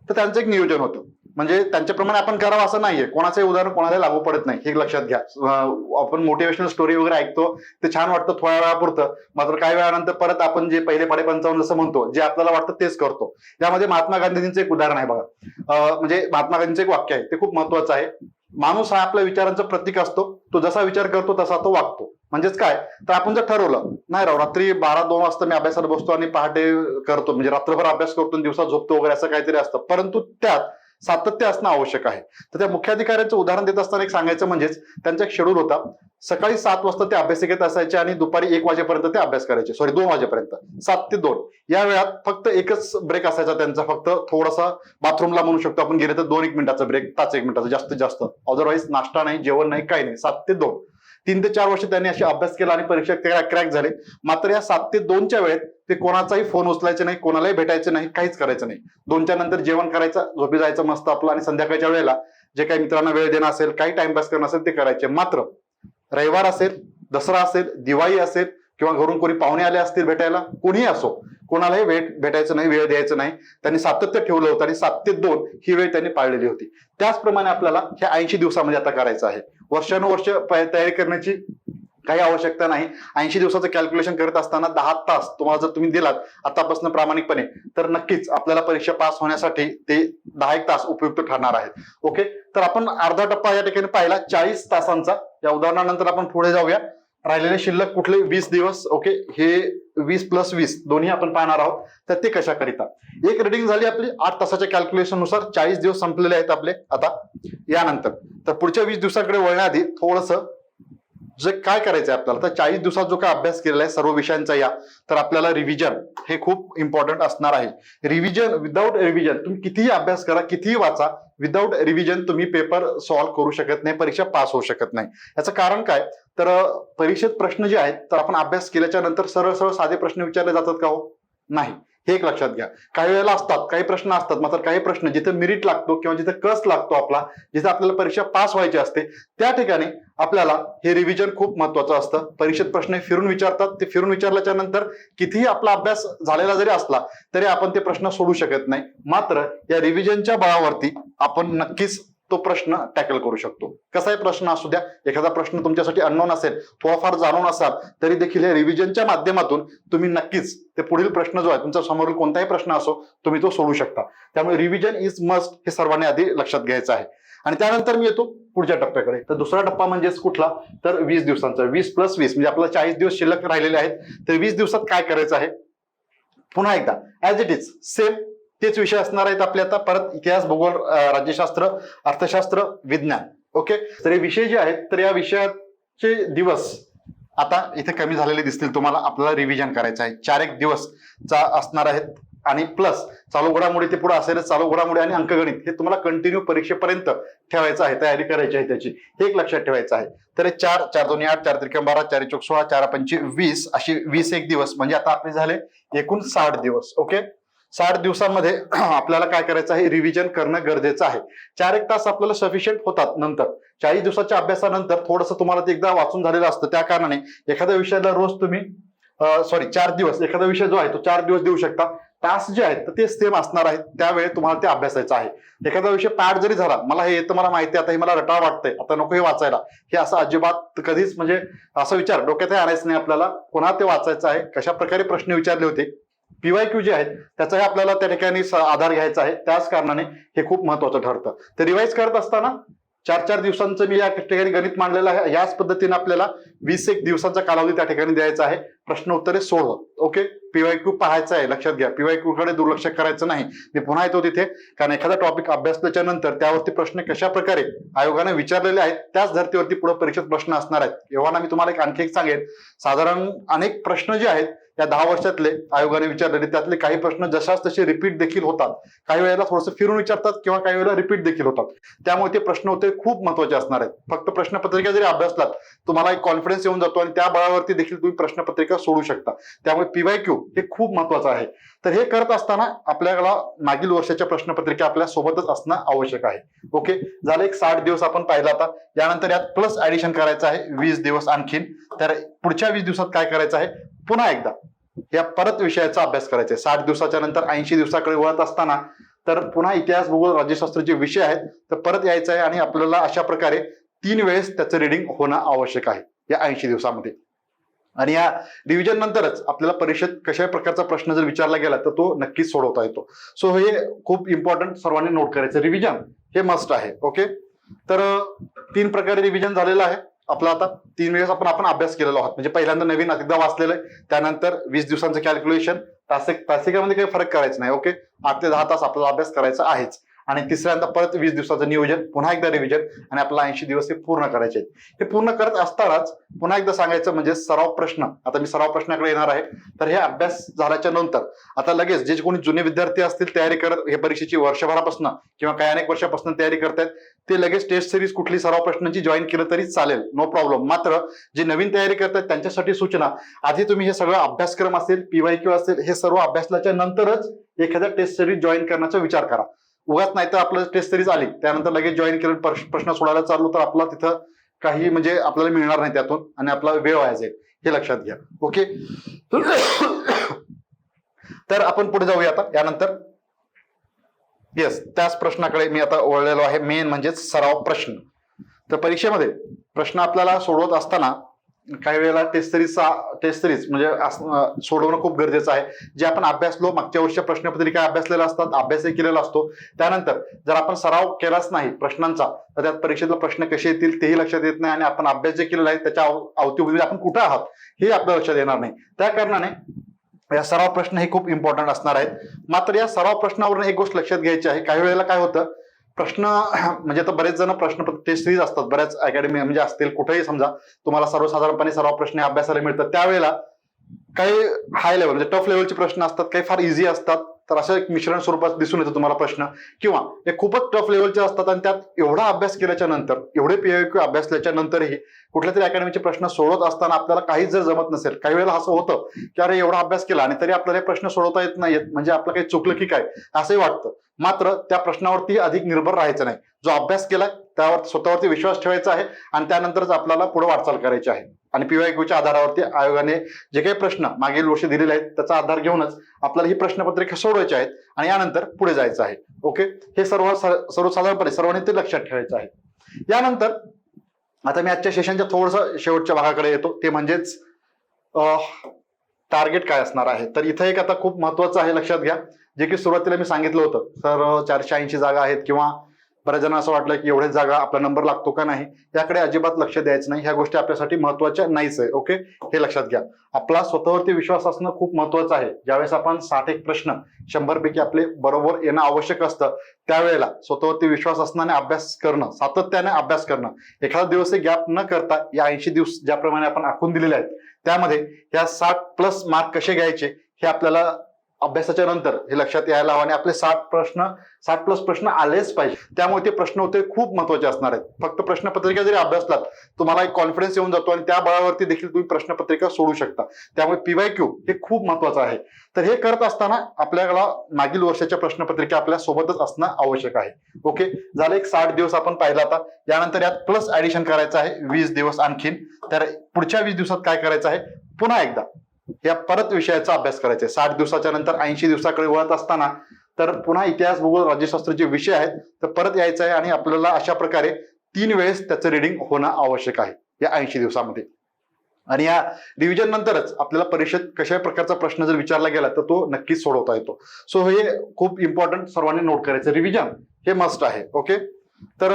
तर त्यांचं एक नियोजन होतं, म्हणजे त्यांच्याप्रमाणे आपण करावं असं नाहीये. कोणाचंही उदाहरण कोणाला लागू पडत नाही, हे लक्षात घ्या. आपण मोटिवेशनल स्टोरी वगैरे ऐकतो, ते छान वाटतं थोड्या वेळापुरतं, मात्र काही वेळानंतर परत आपण जे पहिले 55 जसं म्हणतो, जे आपल्याला वाटतं तेच करतो. यामध्ये महात्मा गांधींचं एक उदाहरण आहे बघा. म्हणजे महात्मा गांधींचं एक वाक्य आहे, ते खूप महत्वाचं आहे. माणूस हा आपल्या विचारांचं प्रतीक असतो, तो जसा विचार करतो तसा तो वागतो. म्हणजेच काय, तर आपण जर ठरवलं नाही राव रात्री 12-2 वाजता मी अभ्यासाला बसतो आणि पहाटे करतो, म्हणजे रात्रभर अभ्यास करतो आणि दिवसात झोपतो वगैरे, असं काहीतरी असतं, परंतु त्यात सातत्य असणं आवश्यक आहे. तर त्या मुख्याधिकाऱ्यांचं उदाहरण देत असताना एक सांगायचं म्हणजेच त्यांचा एक शेड्यूल होता. सकाळी 7 वाजता ते अभ्यासिकेत असायचे आणि दुपारी 1 वाजेपर्यंत ते अभ्यास करायचे, सॉरी 2 वाजेपर्यंत, 7 ते 2 या वेळात फक्त एकच ब्रेक असायचा त्यांचा, फक्त थोडासा बाथरूमला म्हणू शकतो आपण गेले तर 2-1 मिनिटाचा ब्रेक, 5-1 मिनिटाचा जास्तीत जास्त. अदरवाईज नाश्ता नाही, जेवण नाही, काही नाही. 7 ते 2 3 ते 4 वर्ष त्यांनी असे अभ्यास केला आणि परीक्षा क्रॅक झाले. मात्र या 7 ते 2च्या वेळेत ते कोणाचाही फोन उचलायचे नाही, कोणालाही भेटायचे नाही, काहीच करायचं नाही. 2च्या नंतर जेवण करायचं, झोपी जायचं मस्त आपलं, आणि संध्याकाळच्या वेळेला जे काही मित्रांना वेळ देणं असेल, काही टाइमपास करणं असेल ते करायचे. मात्र रविवार असेल, दसरा असेल, दिवाळी असेल किंवा घरून कोणी पाहुणे आले असतील भेटायला, कोणीही असो, कोणालाही भेटायचं नाही, वेळ द्यायचं नाही. त्यांनी सातत्य ठेवलं होतं आणि 7 ते 2 ही वेळ त्यांनी पाळलेली होती. त्याचप्रमाणे आपल्याला ह्या 80 दिवसामध्ये आता करायचं आहे. वर्षानुवर्ष तयारी करण्याची काही आवश्यकता नाही. 80 दिवसाचं कॅल्क्युलेशन करत असताना 10 तास तुम्हाला जर तुम्ही दिलात आतापासून प्रामाणिकपणे, तर नक्कीच आपल्याला परीक्षा पास होण्यासाठी ते 10 तास उपयुक्त ठरणार आहेत. ओके, तर आपण अर्धा टप्पा या ठिकाणी पाहिला 40 तासांचा. या उदाहरणानंतर आपण पुढे जाऊया. राहिलेले शिल्लक कुठले 20 दिवस. ओके, हे 20 + 20 दोन्ही आपण पाहणार आहोत. तर ते कशा करिता, एक रिडिंग झाली आपली 8 तासाच्या कॅल्क्युलेशन नुसार. 40 दिवस संपलेले आहेत आपले आता. यानंतर तर पुढच्या 20 दिवसांकडे वळण्याआधी थोडस जे काय करायचंय आपल्याला, तर 40 दिवसात जो काय अभ्यास केलेला आहे सर्व विषयांचा या, तर आपल्याला रिव्हिजन हे खूप इम्पॉर्टंट असणार आहे. रिव्हिजन, विदाऊट रिव्हिजन तुम्ही कितीही अभ्यास करा, कितीही वाचा, विदाऊट रिव्हिजन तुम्ही पेपर सॉल्व्ह करू शकत नाही, परीक्षा पास होऊ शकत नाही. याचं कारण काय, तर परीक्षेत प्रश्न जे आहेत तर आपण अभ्यास केल्याच्या नंतर सरळ सरळ साधे प्रश्न विचारले जातात का हो? नाही, हे एक लक्षात घ्या. काही वेळेला असतात, काही प्रश्न असतात, मात्र काही प्रश्न जिथे मेरिट लागतो किंवा जिथे कस लागतो आपला, जिथे आपल्याला परीक्षा पास व्हायची असते, त्या ठिकाणी आपल्याला हे रिव्हिजन खूप महत्वाचं असतं. परीक्षेत प्रश्न फिरून विचारतात, ते फिरून विचारल्याच्या नंतर कितीही आपला अभ्यास झालेला जरी असला तरी आपण ते प्रश्न सोडू शकत नाही. मात्र या रिव्हिजनच्या बळावरती आपण नक्कीच तो प्रश्न टॅकल करू शकतो. कसाही प्रश्न असू द्या, एखादा प्रश्न तुमच्यासाठी अननोन असेल, थोडाफार जाणून असाल तरी देखील या रिव्हिजनच्या माध्यमातून तुम्ही नक्कीच ते पुढील प्रश्न जो आहे तुमच्या समोरील कोणताही प्रश्न असो तुम्ही तो सोडू शकता. त्यामुळे रिव्हिजन इज मस्ट हे सर्वांनी आधी लक्षात घ्यायचं आहे. आणि त्यानंतर मी येतो पुढच्या टप्प्याकडे. तर दुसरा टप्पा म्हणजेच कुठला, तर 20 दिवसांचा. 20 + 20 म्हणजे आपल्याला 40 दिवस शिल्लक राहिलेले आहेत. तर 20 दिवसात काय करायचं आहे, पुन्हा एकदा ऍज इट इज सेम तेच विषय असणार आहेत आपले आता. परत इतिहास, भूगोल, राज्यशास्त्र, अर्थशास्त्र, विज्ञान. ओके, तर हे विषय जे आहेत तर या विषयाचे दिवस आता इथे कमी झालेले दिसतील तुम्हाला. आपल्याला रिव्हिजन करायचं आहे. 4-1 दिवसचा असणार आहेत आणि प्लस चालू घडामोडी ते पुढे असेलच. चालू घडामोडी आणि अंकगणित हे तुम्हाला कंटिन्यू परीक्षेपर्यंत ठेवायचं आहे, तयारी करायची आहे त्याची, हे एक लक्षात ठेवायचं आहे. तर हे 4, 4 2 8, 4 3 12, 4 1 16, 4 5 20 अशी 21 दिवस म्हणजे आता आपले झाले एकूण 60 दिवस. ओके, 60 दिवसांमध्ये आपल्याला काय करायचं आहे, रिव्हिजन करणं गरजेचं आहे. 4-1 तास आपल्याला सफिशियंट होतात. नंतर 40 दिवसाच्या अभ्यासानंतर थोडंसं तुम्हाला ते एकदा वाचून झालेलं असतं. त्या कारणाने एखाद्या विषयाला रोज तुम्ही 4 दिवस, एखादा विषय जो आहे तो 4 दिवस देऊ शकता. तास जे आहेत तर ते सेम असणार आहेत. त्यावेळी तुम्हाला ते अभ्यासायचं आहे. एखादा विषय पाठ जरी झाला, मला हे येतं, मला माहिती आहे, आता हे मला रटाळ वाटतंय, आता नको हे वाचायला, हे असं अजिबात कधीच म्हणजे असा विचार डोक्यातही आणायचं नाही आपल्याला. पुन्हा ते वाचायचं आहे. कशा प्रकारे प्रश्न विचारले होते, PYQ जे आहेत त्याचाही आपल्याला त्या ठिकाणी आधार घ्यायचा आहे. त्याच कारणाने हे खूप महत्वाचं ठरतं. तर रिवाइज करत असताना 4-4 दिवसांचं मी या ठिकाणी गणित मांडलेलं आहे. याच पद्धतीने आपल्याला 20-1 दिवसाचा कालावधी त्या ठिकाणी द्यायचा आहे. प्रश्न उत्तरे सोडवत. ओके, PYQ पाहायचं आहे, लक्षात घ्या. PYQ कडे दुर्लक्ष करायचं नाही. मी पुन्हा येतो तिथे, कारण एखादा टॉपिक अभ्यासल्याच्या नंतर त्यावरती प्रश्न कशा प्रकारे आयोगाने विचारलेले आहेत त्याच धर्तीवरती पुढे परीक्षेत प्रश्न असणार आहेत. एव्हाना मी तुम्हाला आणखी एक सांगेन, साधारण अनेक प्रश्न जे आहेत या 10 वर्षातले आयोगाने विचारलेले, त्यातले काही प्रश्न जशाच तसे रिपीट देखील होतात. काही वेळेला थोडंसं फिरून विचारतात किंवा काही वेळेला रिपीट देखील होतात. त्यामुळे ते प्रश्न उत्तरे खूप महत्वाचे असणार आहेत. फक्त प्रश्नपत्रिका जरी अभ्यासलात तुम्हाला एक कॉन्फिडन्स येऊन जातो आणि त्या बळावरती देखील तुम्ही प्रश्नपत्रिका सोडू शकता. त्यामुळे PYQ हे खूप महत्वाचं आहे. तर हे करत असताना आपल्याला मागील वर्षाच्या प्रश्नपत्रिका आपल्या सोबतच असणं आवश्यक आहे. ओके, झालं एक 60 दिवस आपण पाहिला. आता यानंतर यात प्लस ऍडिशन करायचं आहे 20 दिवस आणखीन. तर पुढच्या 20 दिवसात काय करायचं आहे, पुन्हा एकदा या परत विषयाचा अभ्यास करायचा आहे. 60 दिवसाच्या नंतर 80 दिवसाकडे वळत असताना तर पुन्हा इतिहास, भूगोल, राज्यशास्त्राचे विषय आहेत तर परत यायचं आहे. आणि आपल्याला अशा प्रकारे 3 वेळेस त्याचं रिडिंग होणं आवश्यक आहे या 80 दिवसामध्ये. आणि या रिव्हिजन नंतरच आपल्याला परीक्षेत कशा प्रकारचा प्रश्न जर विचारला गेला तर तो नक्कीच सोडवता येतो. सो हे खूप इम्पॉर्टंट सर्वांनी नोट करायचं. रिव्हिजन हे मस्ट आहे. ओके, तर 3 प्रकारे रिव्हिजन झालेलं आहे आपला. आता 3 वेळेस आपण अभ्यास केलेला आहोत. म्हणजे पहिल्यांदा नवीन एकदा वाचलेलं आहे, त्यानंतर 20 दिवसांचं कॅल्क्युलेशन, तासिकामध्ये काही फरक करायचं नाही. ओके, 8 ते 10 तास आपल्याला अभ्यास करायचा आहेच. आणि तिसऱ्यांदा परत 20 दिवसाचं नियोजन, पुन्हा एकदा रिव्हिजन आणि आपल्याला 80 दिवस हे पूर्ण करायचे आहेत. हे पूर्ण करत असतानाच पुन्हा एकदा सांगायचं म्हणजे सराव प्रश्न, आता मी सराव प्रश्नाकडे येणार आहे. तर हे अभ्यास झाल्याच्या नंतर आता लगेच जे कोणी जुने विद्यार्थी असतील तयारी करत हे परीक्षेची वर्षभरापासून किंवा काही अनेक वर्षापासून तयारी करतायत ते लगेच टेस्ट सिरीज कुठली सराव प्रश्नांची जॉईन केलं तरी चालेल, नो प्रॉब्लेम. मात्र जे नवीन तयारी करतात त्यांच्यासाठी सूचना, आधी तुम्ही हे सगळं अभ्यासक्रम असेल, PYQ असेल, हे सर्व अभ्यासल्याच्या नंतरच एखाद्या टेस्ट सिरीज जॉईन करण्याचा विचार करा. उगाच नाही तर आपलं टेस्ट सिरीज आली त्यानंतर लगेच जॉईन केलं प्रश्न सोडायला चालू तर आपला तिथं काही म्हणजे आपल्याला मिळणार नाही त्यातून आणि आपला वेळ वाया जाईल, हे लक्षात घ्या. ओके, तर आपण पुढे जाऊया आता यानंतर. येस, त्याच प्रश्नाकडे मी आता वळलेलो आहे, मेन म्हणजेच सराव प्रश्न. तर परीक्षेमध्ये प्रश्न आपल्याला सोडवत असताना काही वेळेला टेस्ट सिरीज म्हणजे सोडवणं खूप गरजेचं आहे. जे आपण अभ्यासलो, मागच्या वर्षी प्रश्नपत्रिका अभ्यासलेल्या असतात, अभ्यासही केलेला असतो. त्यानंतर जर आपण सराव केलाच नाही प्रश्नांचा तर त्यात परीक्षेतला प्रश्न कसे येतील तेही लक्षात येत नाही आणि आपण अभ्यास जे केलेला आहे त्याच्या अवतीभोवती आपण कुठं आहात हे आपल्या लक्षात येणार नाही. त्या कारणाने या सराव प्रश्न हे खूप इम्पॉर्टंट असणार आहेत. मात्र या सराव प्रश्नावरून एक गोष्ट लक्षात घ्यायची आहे, काही वेळेला काय होतं प्रश्न म्हणजे आता बरेच जण प्रश्न टेस्ट सिरीज असतात, बऱ्याच अकॅडमी म्हणजे असतील कुठेही समजा तुम्हाला सर्वसाधारणपणे सराव प्रश्न अभ्यासाला मिळतात. त्यावेळेला काही हाय लेवल म्हणजे टफ लेवलचे प्रश्न असतात, काही फार इझी असतात. तर असं एक मिश्रण स्वरूपात दिसून येतं तुम्हाला प्रश्न, किंवा हे खूपच टफ लेवलचे असतात आणि त्यात एवढा अभ्यास केल्याच्या नंतर, एवढे PYQ अभ्यासल्याच्या नंतरही कुठल्या तरी अकॅडमीचे प्रश्न सोडवत असताना आपल्याला काहीच जर जमत नसेल, काही वेळेला असं होतं की अरे एवढा अभ्यास केला आणि तरी आपल्याला प्रश्न सोडवता येत नाहीत, म्हणजे आपलं काही चुकलं की काय असंही वाटतं. मात्र त्या प्रश्नावरती अधिक निर्भर राहायचं नाही. जो अभ्यास केला त्यावर स्वतःवरती विश्वास ठेवायचा आहे आणि त्यानंतरच आपल्याला पुढे वाटचाल करायची आहे. आणि PYQच्या आधारावरती आयोगाने जे काही प्रश्न मागील वर्षी दिलेले आहेत त्याचा आधार घेऊनच आपल्याला ही प्रश्नपत्रिका सोडवायची आहेत आणि यानंतर पुढे जायचं आहे. ओके, हे सर्वसाधारणपणे सर्वांनी ते लक्षात ठेवायचं आहे. यानंतर आता मी आजच्या सेशनच्या थोडंसं शेवटच्या भागाकडे येतो, ते म्हणजेच टार्गेट काय असणार आहे. तर इथं एक आता खूप महत्वाचं आहे, लक्षात घ्या. जे की सुरुवातीला मी सांगितलं होतं सर 480 जागा आहेत किंवा बऱ्याच जणांना असं वाटलं की एवढ्याच जागा आपला नंबर लागतो का नाही, याकडे अजिबात लक्ष द्यायचं नाही. ह्या गोष्टी आपल्यासाठी महत्वाच्या नाहीच आहे. ओके, हे लक्षात घ्या. आपला स्वतःवरती विश्वास असणं खूप महत्वाचं आहे. ज्यावेळेस आपण 60 एक प्रश्न 100 पैकी आपले बरोबर येणं आवश्यक असतं, त्यावेळेला स्वतःवरती विश्वास असणं आणि अभ्यास करणं, सातत्याने अभ्यास करणं, एखादा दिवस गॅप न करता या 80 दिवस ज्याप्रमाणे आपण आखून दिलेले आहेत त्यामध्ये या 60+ मार्क कसे घ्यायचे हे आपल्याला अभ्यासाच्या नंतर हे लक्षात यायला हवं आणि आपले 60+ प्रश्न आलेच पाहिजे. त्यामुळे ते प्रश्न होते खूप महत्वाचे असणार आहेत. फक्त प्रश्नपत्रिका जरी अभ्यासलात तुम्हाला एक कॉन्फिडन्स येऊन जातो आणि त्या बळावरती देखील तुम्ही प्रश्नपत्रिका सोडू शकता. त्यामुळे PYQ हे खूप महत्वाचं आहे. तर हे करत असताना आपल्याला मागील वर्षाच्या प्रश्नपत्रिका आपल्या सोबतच असणं आवश्यक आहे. ओके, झालं एक 60 दिवस आपण पाहिला. आता यानंतर यात प्लस ऍडिशन करायचं आहे 20 दिवस आणखीन. तर पुढच्या 20 दिवसात काय करायचं आहे, पुन्हा एकदा या परत विषयाचा अभ्यास करायचा आहे. 60 दिवसाच्या नंतर 80 दिवसाकडे वळत असताना तर पुन्हा इतिहास, भूगोल, राज्यशास्त्राचे विषय आहेत तर परत यायचं आहे आणि आपल्याला अशा प्रकारे 3 वेळेस त्याचं रिडिंग होणं आवश्यक आहे या 80 दिवसामध्ये. आणि या रिव्हिजन नंतरच आपल्याला परीक्षेत कशा प्रकारचा प्रश्न जर विचारला गेला तर तो नक्कीच सोडवता येतो. सो हे खूप इम्पॉर्टंट सर्वांनी नोट करायचं, रिव्हिजन हे मस्ट आहे. ओके, तर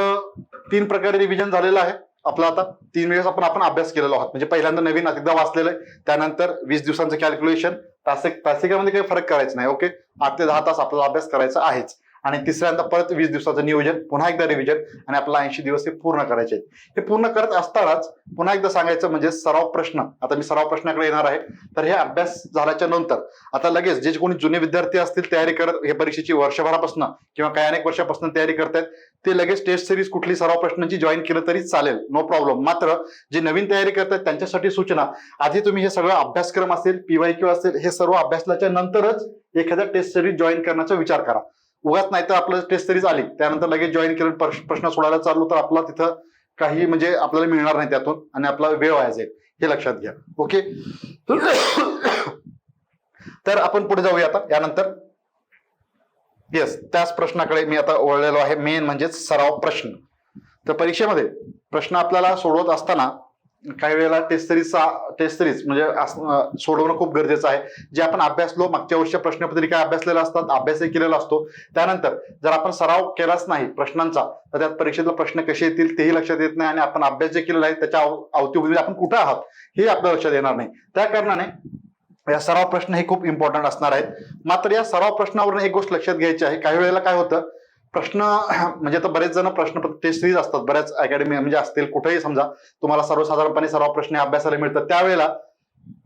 3 प्रकारे रिव्हिजन झालेलं आहे आपला. आता 3 वेळेस आपण अभ्यास केलेला आहोत. म्हणजे पहिल्यांदा नवीन एकदा वाचलेलं आहे, त्यानंतर 20 दिवसांचं कॅल्क्युलेशन, तासिकामध्ये काही फरक करायचं नाही. ओके, 8 ते 10 तास आपल्याला अभ्यास करायचा आहेच. आणि तिसऱ्यांदा परत 20 दिवसाचं नियोजन, पुन्हा एकदा रिव्हिजन आणि आपल्याला 80 दिवस हे पूर्ण करायचे आहेत. हे पूर्ण करत असतानाच पुन्हा एकदा सांगायचं म्हणजे सराव प्रश्न, आता मी सराव प्रश्नाकडे येणार आहे. तर हे अभ्यास झाल्याच्या नंतर आता लगेच जे कोणी जुने विद्यार्थी असतील तयारी करत हे परीक्षेची वर्षभरापासून किंवा काही अनेक वर्षापासून तयारी करतायत ते लगेच टेस्ट सिरीज कुठली सराव प्रश्नांची जॉईन केलं तरी चालेल, नो प्रॉब्लेम. मात्र जे नवीन तयारी करतायत त्यांच्यासाठी सूचना, आधी तुम्ही हे सगळं अभ्यासक्रम असेल, PYQ असेल, हे सर्व अभ्यासल्याच्या नंतरच एखाद्या टेस्ट सिरीज जॉईन करण्याचा विचार करा. उगाच नाही तर आपलं टेस्ट सिरीज आली त्यानंतर लगेच जॉईन केलं प्रश्न सोडायला चालू तर आपला तिथं काही म्हणजे आपल्याला मिळणार नाही त्यातून आणि आपला वेळ वाया जाईल, हे लक्षात घ्या. ओके, तर आपण पुढे जाऊया आता यानंतर. येस, त्याच प्रश्नाकडे मी आता वळलेलो आहे, मेन म्हणजेच सराव प्रश्न. तर परीक्षेमध्ये प्रश्न आपल्याला सोडवत असताना काही वेळेला टेस्ट सिरीज म्हणजे सोडवणं खूप गरजेचं आहे. जे आपण अभ्यासलो, मागच्या वर्षी प्रश्नपत्रिका अभ्यासलेल्या असतात, अभ्यासही केलेला असतो. त्यानंतर जर आपण सराव केलाच नाही प्रश्नांचा तर त्यात परीक्षेतला प्रश्न कसे येतील तेही लक्षात येत नाही आणि आपण अभ्यास जे केलेला आहे त्याच्या अवतीभोवती आपण कुठं आहात हे आपल्या लक्षात येणार नाही. त्या कारणाने या सराव प्रश्न हे खूप इम्पॉर्टंट असणार आहेत. मात्र या सराव प्रश्नावरून एक गोष्ट लक्षात घ्यायची आहे, काही वेळेला काय होतं प्रश्न म्हणजे आता बरेच जण प्रश्न टेस्ट सिरीज असतात बऱ्याच अकॅडमी म्हणजे असतील कुठेही, समजा तुम्हाला सर्वसाधारणपणे सर्व प्रश्न अभ्यासाला मिळतात, त्यावेळेला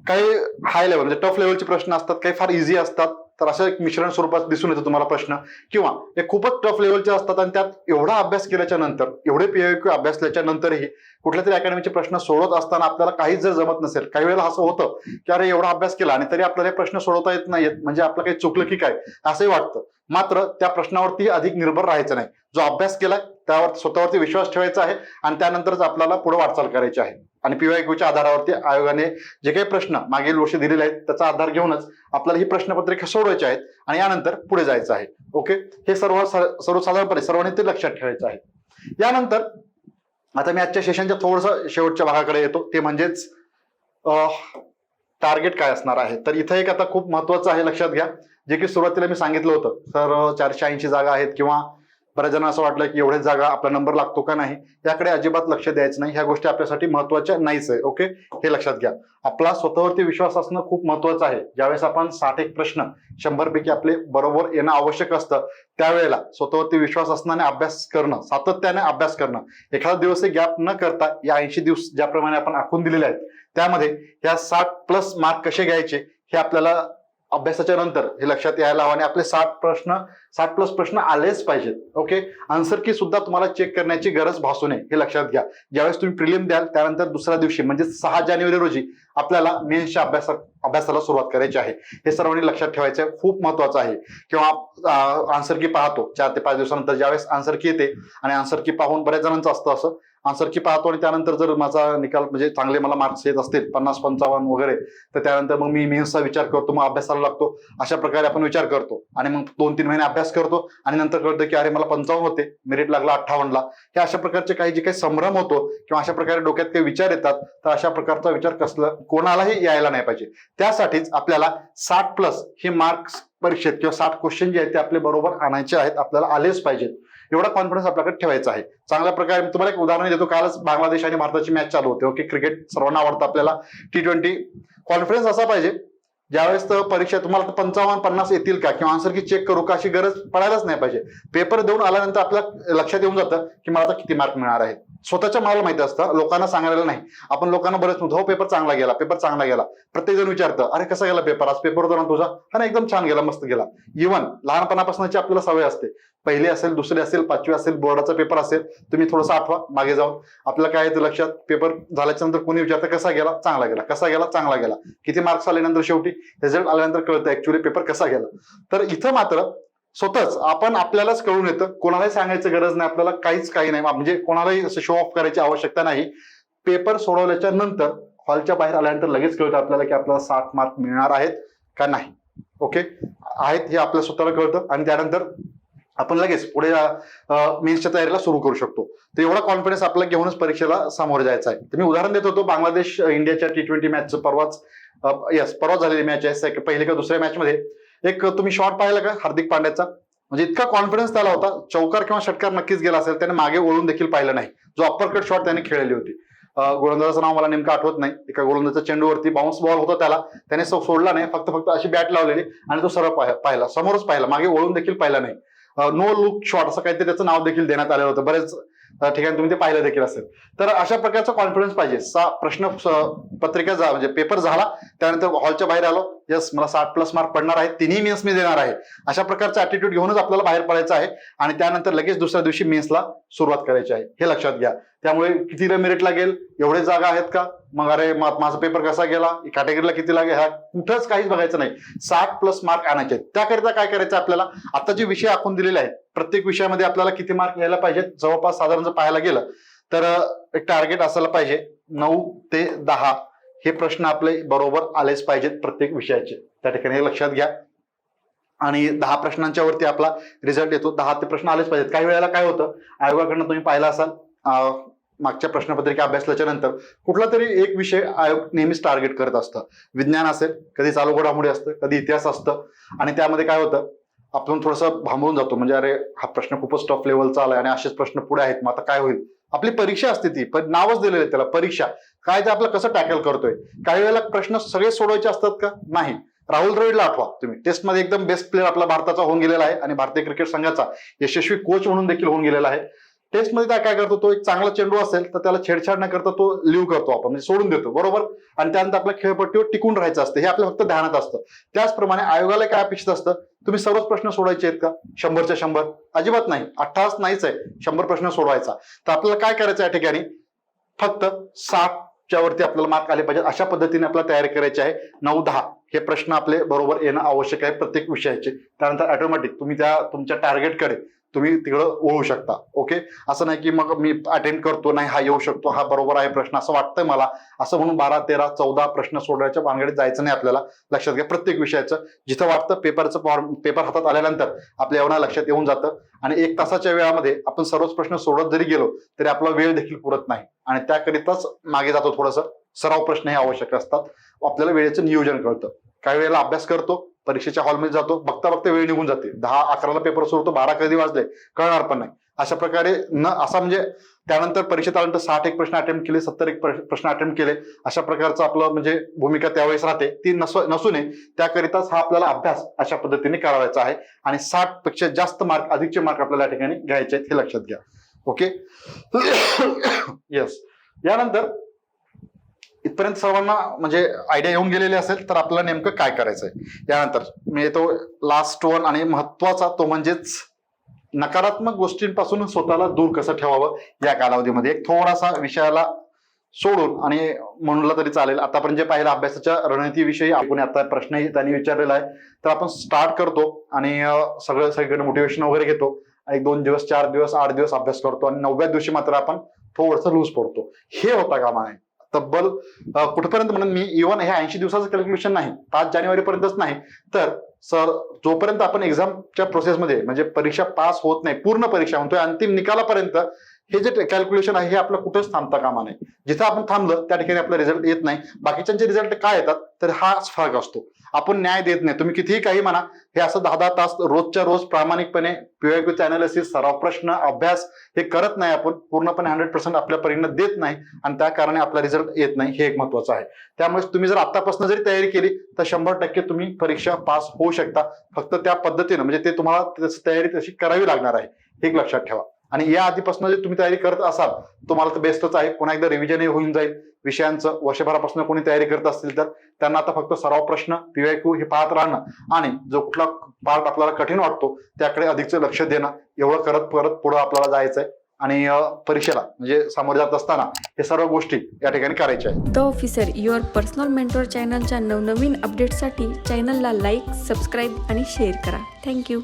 काही हाय लेवल म्हणजे टफ लेवलचे प्रश्न असतात, काही फार इझी असतात. तर असं एक मिश्रण स्वरूपात दिसून येतं तुम्हाला प्रश्न, किंवा हे खूपच टफ लेवलचे असतात आणि त्यात एवढा अभ्यास केल्याच्या नंतर, एवढे पीआयक्यू अभ्यासल्याच्या नंतरही कुठल्या तरी अकॅडमीचे प्रश्न सोडवत असताना आपल्याला काहीच जर जमत नसेल, काही वेळेला असं होतं की अरे एवढा अभ्यास केला आणि तरी आपल्याला हे प्रश्न सोडवता येत नाहीत, म्हणजे आपलं काही चुकलं की काय असंही वाटतं. मात्र त्या प्रश्नावरती अधिक निर्भर राहायचं नाही. जो अभ्यास केलाय त्यावर स्वतःवरती विश्वास ठेवायचा आहे आणि त्यानंतरच आपल्याला पुढे वाटचाल करायची आहे. आणि पीवायक्यूच्या आधारावरती आयोगाने जे काही प्रश्न मागील वर्षी दिलेले आहेत त्याचा आधार घेऊनच आपल्याला ही प्रश्नपत्रिका सोडवायची आहेत आणि यानंतर पुढे जायचं आहे. ओके, हे सर्वसाधारणपणे सर्वांनी ते लक्षात ठेवायचं आहे. यानंतर आता मी आजच्या सेशनच्या थोडंसं शेवटच्या भागाकडे येतो, ते म्हणजेच टार्गेट काय असणार आहे. तर इथं एक आता खूप महत्वाचं आहे, लक्षात घ्या. जे की सुरुवातीला मी सांगितलं होतं, तर 480 जागा आहेत किंवा बऱ्याच जण असं वाटलं की एवढ्याच जागा आपला नंबर लागतो का नाही, याकडे अजिबात लक्ष द्यायचं नाही. ह्या गोष्टी आपल्यासाठी महत्वाच्या नाहीच आहे. ओके, हे लक्षात घ्या. आपला स्वतःवरती विश्वास असणं खूप महत्वाचं आहे. ज्यावेळेस आपण 61 प्रश्न 100 पैकी आपले बरोबर येणं आवश्यक असतं, त्यावेळेला स्वतःवरती विश्वास असणं आणि अभ्यास करणं, सातत्याने अभ्यास करणं, एखादा दिवस गॅप न करता या 80 दिवस ज्याप्रमाणे आपण आखून दिलेले आहेत त्यामध्ये या 60+ मार्क कसे घ्यायचे हे आपल्याला अभ्यासाच्या नंतर हे लक्षात यायला हवं आणि आपले 60+ प्रश्न आलेच पाहिजेत. ओके, आन्सर की सुद्धा तुम्हाला चेक करण्याची गरज भासू नये, हे लक्षात घ्या. ज्यावेळेस तुम्ही प्रिलिम द्याल त्यानंतर दुसऱ्या दिवशी म्हणजे 6 जानेवारी रोजी आपल्याला मेन्सच्या अभ्यासाला सुरुवात करायची आहे. हे सर्वांनी लक्षात ठेवायचं आहे, खूप महत्वाचं आहे. किंवा आन्सर की पाहतो 4 ते 5 दिवसानंतर, ज्यावेळेस आन्सर की येते आणि आन्सर की पाहून बऱ्याच जणांचं असतं असं, आन्सर की पाहतो आणि त्यानंतर जर माझा निकाल म्हणजे चांगले मला मार्क्स येत असतील 50-55 वगैरे, तर त्यानंतर मग मी मेन्सचा विचार करतो, मग अभ्यासाला लागतो. अशा प्रकारे आपण विचार करतो आणि मग 2-3 महिने अभ्यास करतो आणि नंतर कळतं की अरे मला 55 होते, मेरिट लागला 58ला. हे अशा प्रकारचे काही जे काही संभ्रम होतो किंवा अशा प्रकारे डोक्यात काही विचार येतात, तर अशा प्रकारचा विचार कोणालाही यायला नाही पाहिजे. त्यासाठीच आपल्याला 60+ हे मार्क्स परीक्षेत किंवा 60 क्वेश्चन जे आहेत ते आपले बरोबर आणायचे आहेत, आपल्याला आलेच पाहिजेत. एवढा कॉन्फिडन्स आपल्याकडे ठेवायचा आहे. चांगल्या प्रकारे मी तुम्हाला एक उदाहरण देतो. कालच बांगलादेश आणि भारताची मॅच चालू होते. ओके, क्रिकेट सर्वांना आवडतं आपल्याला, T20. कॉन्फिडन्स असा पाहिजे ज्यावेळेस तर परीक्षा तुम्हाला 55-50 येतील का किंवा आन्सर की चेक करू का अशी गरज पडायलाच नाही पाहिजे. पेपर देऊन आल्यानंतर आपल्या लक्षात येऊन जातं की मला आता किती मार्क मिळणार आहेत. स्वतःच्या मनाला माहिती असतं, लोकांना सांगायला नाही. आपण लोकांना बरेच म्हणतो हो पेपर चांगला गेला, पेपर चांगला गेला. प्रत्येक जण विचारतं अरे कसा गेला पेपर, आज पेपर होता ना तुझा, हा ना एकदम छान गेला, मस्त गेला. इव्हन लहानपणापासूनची आपल्याला सवय असते, पहिली असेल, दुसरी असेल, 5वी असेल, बोर्डाचा पेपर असेल, तुम्ही थोडंसं आठवा मागे जाऊन, आपल्याला काय येतं लक्षात, पेपर झाल्याच्या नंतर कोणी विचारतं कसा गेला, चांगला गेला, कसा गेला, चांगला गेला, किती मार्क्स आल्यानंतर शेवटी रिझल्ट आल्यानंतर कळतं ऍक्च्युअली पेपर कसा गेला. तर इथं मात्र स्वतःच आपण आपल्यालाच कळून येतं, कोणालाही सांगायचं गरज नाही, आपल्याला काही नाही, म्हणजे कोणालाही असं शो ऑफ करायची आवश्यकता नाही. पेपर सोडवल्याच्या नंतर हॉलच्या बाहेर आल्यानंतर लगेच कळतं आपल्याला की आपल्याला 60 मार्क मिळणार आहेत का नाही. ओके, आहेत हे आपल्या स्वतःला कळतं आणि त्यानंतर आपण लगेच पुढे मेन्सच्या तयारीला सुरू करू शकतो. तर एवढा कॉन्फिडन्स आपल्याला घेऊनच परीक्षेला सामोरे जायचं आहे. तर मी उदाहरण देत होतो बांगलादेश इंडियाच्या T20 मॅचचं, परवाच झालेली मॅच आहे. पहिली का दुसऱ्या मॅच मध्ये एक तुम्ही शॉट पाहिला का हार्दिक पांड्याचा, म्हणजे इतका कॉन्फिडन्स त्याला होता, चौकार किंवा षटकार नक्कीच गेला असेल, त्याने मागे वळून देखील पाहिलं नाही. जो अप्परकट शॉट त्याने खेळली होती, गोलंदाजाचं नाव मला नेमकं आठवत नाही, एका गोलंदाजाच्या चेंडूवरती बाउन्स बॉल होता त्याने सोडला नाही, फक्त अशी बॅट लावलेली आणि तो सरळ पाहिला, समोरच पाहिला, मागे वळून देखील पाहिला नाही. नो लुक शॉट असं काहीतरी त्याचं नाव देखील देण्यात आलेलं होतं. बरेच ठिकाणी तुम्ही ते पाहिलं देखील असेल. तर अशा प्रकारचा कॉन्फिडन्स पाहिजे. प्रश्न पत्रिका म्हणजे पेपर झाला त्यानंतर हॉलच्या बाहेर आलो, यस मला 60+ मार्क पडणार आहेत, तिन्ही मेन्स मी देणार आहे, अशा प्रकारचा ऍटिट्यूड घेऊनच आपल्याला बाहेर पडायचं आहे आणि त्यानंतर लगेच दुसऱ्या दिवशी मेन्सला सुरुवात करायची आहे, हे लक्षात घ्या. त्यामुळे किती मेरिट लागेल, एवढे जागा आहेत का, मग अरे माझा पेपर कसा गेला, कॅटेगरीला किती लागेल, ह्या कुठंच काहीच बघायचं नाही. 60+ मार्क आणायचे. त्याकरिता काय करायचं आपल्याला, आता जे विषय आखून दिलेले आहेत प्रत्येक विषयामध्ये आपल्याला किती मार्क यायला पाहिजेत, जवळपास साधारण जर पाहायला गेलं तर एक टार्गेट असायला पाहिजे 9 ते 10 हे प्रश्न आपले बरोबर आलेच पाहिजेत प्रत्येक विषयाचे. त्या ठिकाणी लक्षात घ्या. आणि 10 प्रश्नांच्या वरती आपला रिझल्ट येतो, 10 ते प्रश्न आलेच पाहिजेत. काही वेळेला काय होतं, आयोगाकडनं तुम्ही पाहिला असाल, मागच्या प्रश्नपत्रिका अभ्यासल्याच्या नंतर कुठला तरी एक विषय आयोग नेहमीच टार्गेट करत असतं. विज्ञान असेल, कधी चालू घडामोडी असतं, कधी इतिहास असतं आणि त्यामध्ये काय होतं, आपण थोडंसं भांबून जातो, म्हणजे अरे हा प्रश्न खूपच टफ लेवलचा आलाय आणि असेच प्रश्न पुढे आहेत, मग आता काय होईल. आपली परीक्षा असते ती, पण नावच दिलेलं आहे त्याला परीक्षा, काय ते आपलं कसं टॅकल करतोय. काही वेळेला प्रश्न सगळे सोडवायचे असतात का, नाही, राहुल द्रविडला आठवा तुम्ही, टेस्टमध्ये एकदम बेस्ट प्लेअर आपला भारताचा होऊन गेलेला आहे आणि भारतीय क्रिकेट संघाचा यशस्वी कोच म्हणून देखील होऊन गेलेला आहे. टेस्टमध्ये त्या काय करतो, तो एक चांगला चेंडू असेल तर त्याला छेडछाड न करता तो लिव्ह करतो आपण, म्हणजे सोडून देतो बरोबर, आणि त्यानंतर आपल्या खेळपट्टीवर टिकून राहायचं असतं, हे आपल्या फक्त ध्यानात असतं. त्याचप्रमाणे आयोगाला काय अपेक्षित असतं, तुम्ही सर्वच प्रश्न सोडवायचे आहेत का 100च्या 100? अजिबात नाही, 18 नाहीच आहे 100 प्रश्न सोडवायचा. तर आपल्याला काय करायचं या ठिकाणी, फक्त 60च्या वरती आपल्याला मार्क आले पाहिजेत, अशा पद्धतीने आपल्याला तयारी करायची आहे. 9-10 हे प्रश्न आपले बरोबर येणं आवश्यक आहे प्रत्येक विषयाचे. त्यानंतर ऑटोमॅटिक तुम्ही त्या तुमच्या टार्गेटकडे तुम्ही तिकडं वळू शकता. ओके, असं नाही की मग मी अटेंड करतो, नाही हा येऊ शकतो, हा बरोबर आहे प्रश्न असं वाटतंय मला, असं म्हणून 12, 13, 14 प्रश्न सोडवायच्या भानगडीत जायचं नाही आपल्याला. लक्षात घ्या, प्रत्येक विषयाचं जिथं वाटतं पेपर हातात आल्यानंतर आपल्या एवढा लक्षात येऊन जातं, आणि 1 तासाच्या वेळामध्ये आपण सर्वच प्रश्न सोडत जरी गेलो तरी आपला वेळ देखील पुरत नाही, आणि त्याकरिताच मागे जातो. थोडंसं सराव प्रश्न हे आवश्यक असतात, आपल्याला वेळेचं नियोजन कळतं. काही वेळेला अभ्यास करतो, परीक्षेच्या हॉलमध्ये जातो, बघता बघता वेळ निघून जाते, 10-11ला पेपर सुरू होतो, 12 कधी वाजले कळणार पण नाही. अशा प्रकारे असा म्हणजे त्यानंतर परीक्षेत आल्यानंतर 60 प्रश्न अटेम्प्ट केले, 70 प्रश्न अटेम्प्ट केले, अशा प्रकारचं आपलं म्हणजे भूमिका त्यावेळेस राहते, ती नसू नये त्याकरिताच हा आपल्याला अभ्यास अशा पद्धतीने करावायचा आहे. आणि 60 पेक्षा जास्त मार्क, अधिकचे मार्क आपल्याला या ठिकाणी घ्यायचे आहेत, हे लक्षात घ्या. Okay yes. यानंतर इथपर्यंत सर्वांना म्हणजे आयडिया येऊन गेलेली असेल तर आपल्याला नेमकं काय करायचंय. यानंतर मी येतो लास्ट वन आणि महत्वाचा, तो म्हणजेच नकारात्मक गोष्टींपासून स्वतःला दूर कसं ठेवावं या कालावधीमध्ये. एक थोडासा विषयाला सोडून आणि म्हणलं तरी चालेल, आतापर्यंत जे पाहिलं अभ्यासाच्या रणनीतीविषयी आपण आता प्रश्नही त्यांनी विचारलेला आहे, तर आपण स्टार्ट करतो आणि सगळीकडे मोटिवेशन वगैरे घेतो, 1-2 दिवस, 4 दिवस, 8 दिवस अभ्यास करतो, आणि 9व्या दिवशी मात्र आपण थोडंसं लूज पडतो. हे होता कामा नये. तब्बल कुठपर्यंत म्हणून मी इव्हन हे 80 दिवसाचं कॅल्क्युलेशन नाही, 5 जानेवारीपर्यंतच नाही, तर सर जोपर्यंत आपण एक्झामच्या प्रोसेसमध्ये म्हणजे परीक्षा पास होत नाही, पूर्ण परीक्षा म्हणतोय अंतिम निकालापर्यंत हे जे कॅल्क्युलेशन आहे हे आपलं कुठेच थांबता कामा नये. जिथं आपण थांबलं त्या ठिकाणी आपला रिझल्ट येत नाही. बाकीच्यांचे रिझल्ट काय येतात तर हाच फरक असतो, आपण न्याय देत नाही. तुम्ही कितीही काही म्हणा, हे असं 10-10 तास रोजच्या रोज प्रामाणिकपणे पीवायक्यूचं अनालिसिस, सराव प्रश्न, अभ्यास हे करत नाही आपण, पूर्णपणे 100% आपल्या परीने देत नाही, आणि त्या कारणे आपला रिझल्ट येत नाही. हे एक महत्वाचं आहे. त्यामुळे तुम्ही जर आतापासून जरी तयारी केली तर 100% तुम्ही परीक्षा पास होऊ शकता. फक्त त्या पद्धतीनं म्हणजे ते तुम्हाला तयारी तशी करावी लागणार आहे, हे एक लक्षात ठेवा. आणि या आधीपासून जे तुम्ही तयारी करत असाल तुम्हाला तर बेस्टच आहे. पुन्हा एकदा रिव्हिजनही होऊन जाईल विषयांचं. वर्षभरापासून कोणी तयारी करत असतील तर त्यांना आता फक्त सराव प्रश्न, पीवायक्यू हे पाहत राहणं, आणि जो कुठला पार्ट आपल्याला कठीण वाटतो त्याकडे अधिकचं लक्ष देणं, एवढं करत पुढे आपल्याला जायचंय. आणि परीक्षेला म्हणजे सामोरे जात असताना हे सर्व गोष्टी या ठिकाणी करायच्या आहेत. The officer your personal mentor चॅनलच्या नवनवीन अपडेटसाठी चॅनलला लाईक, सबस्क्राईब आणि शेअर करा. थँक्यू.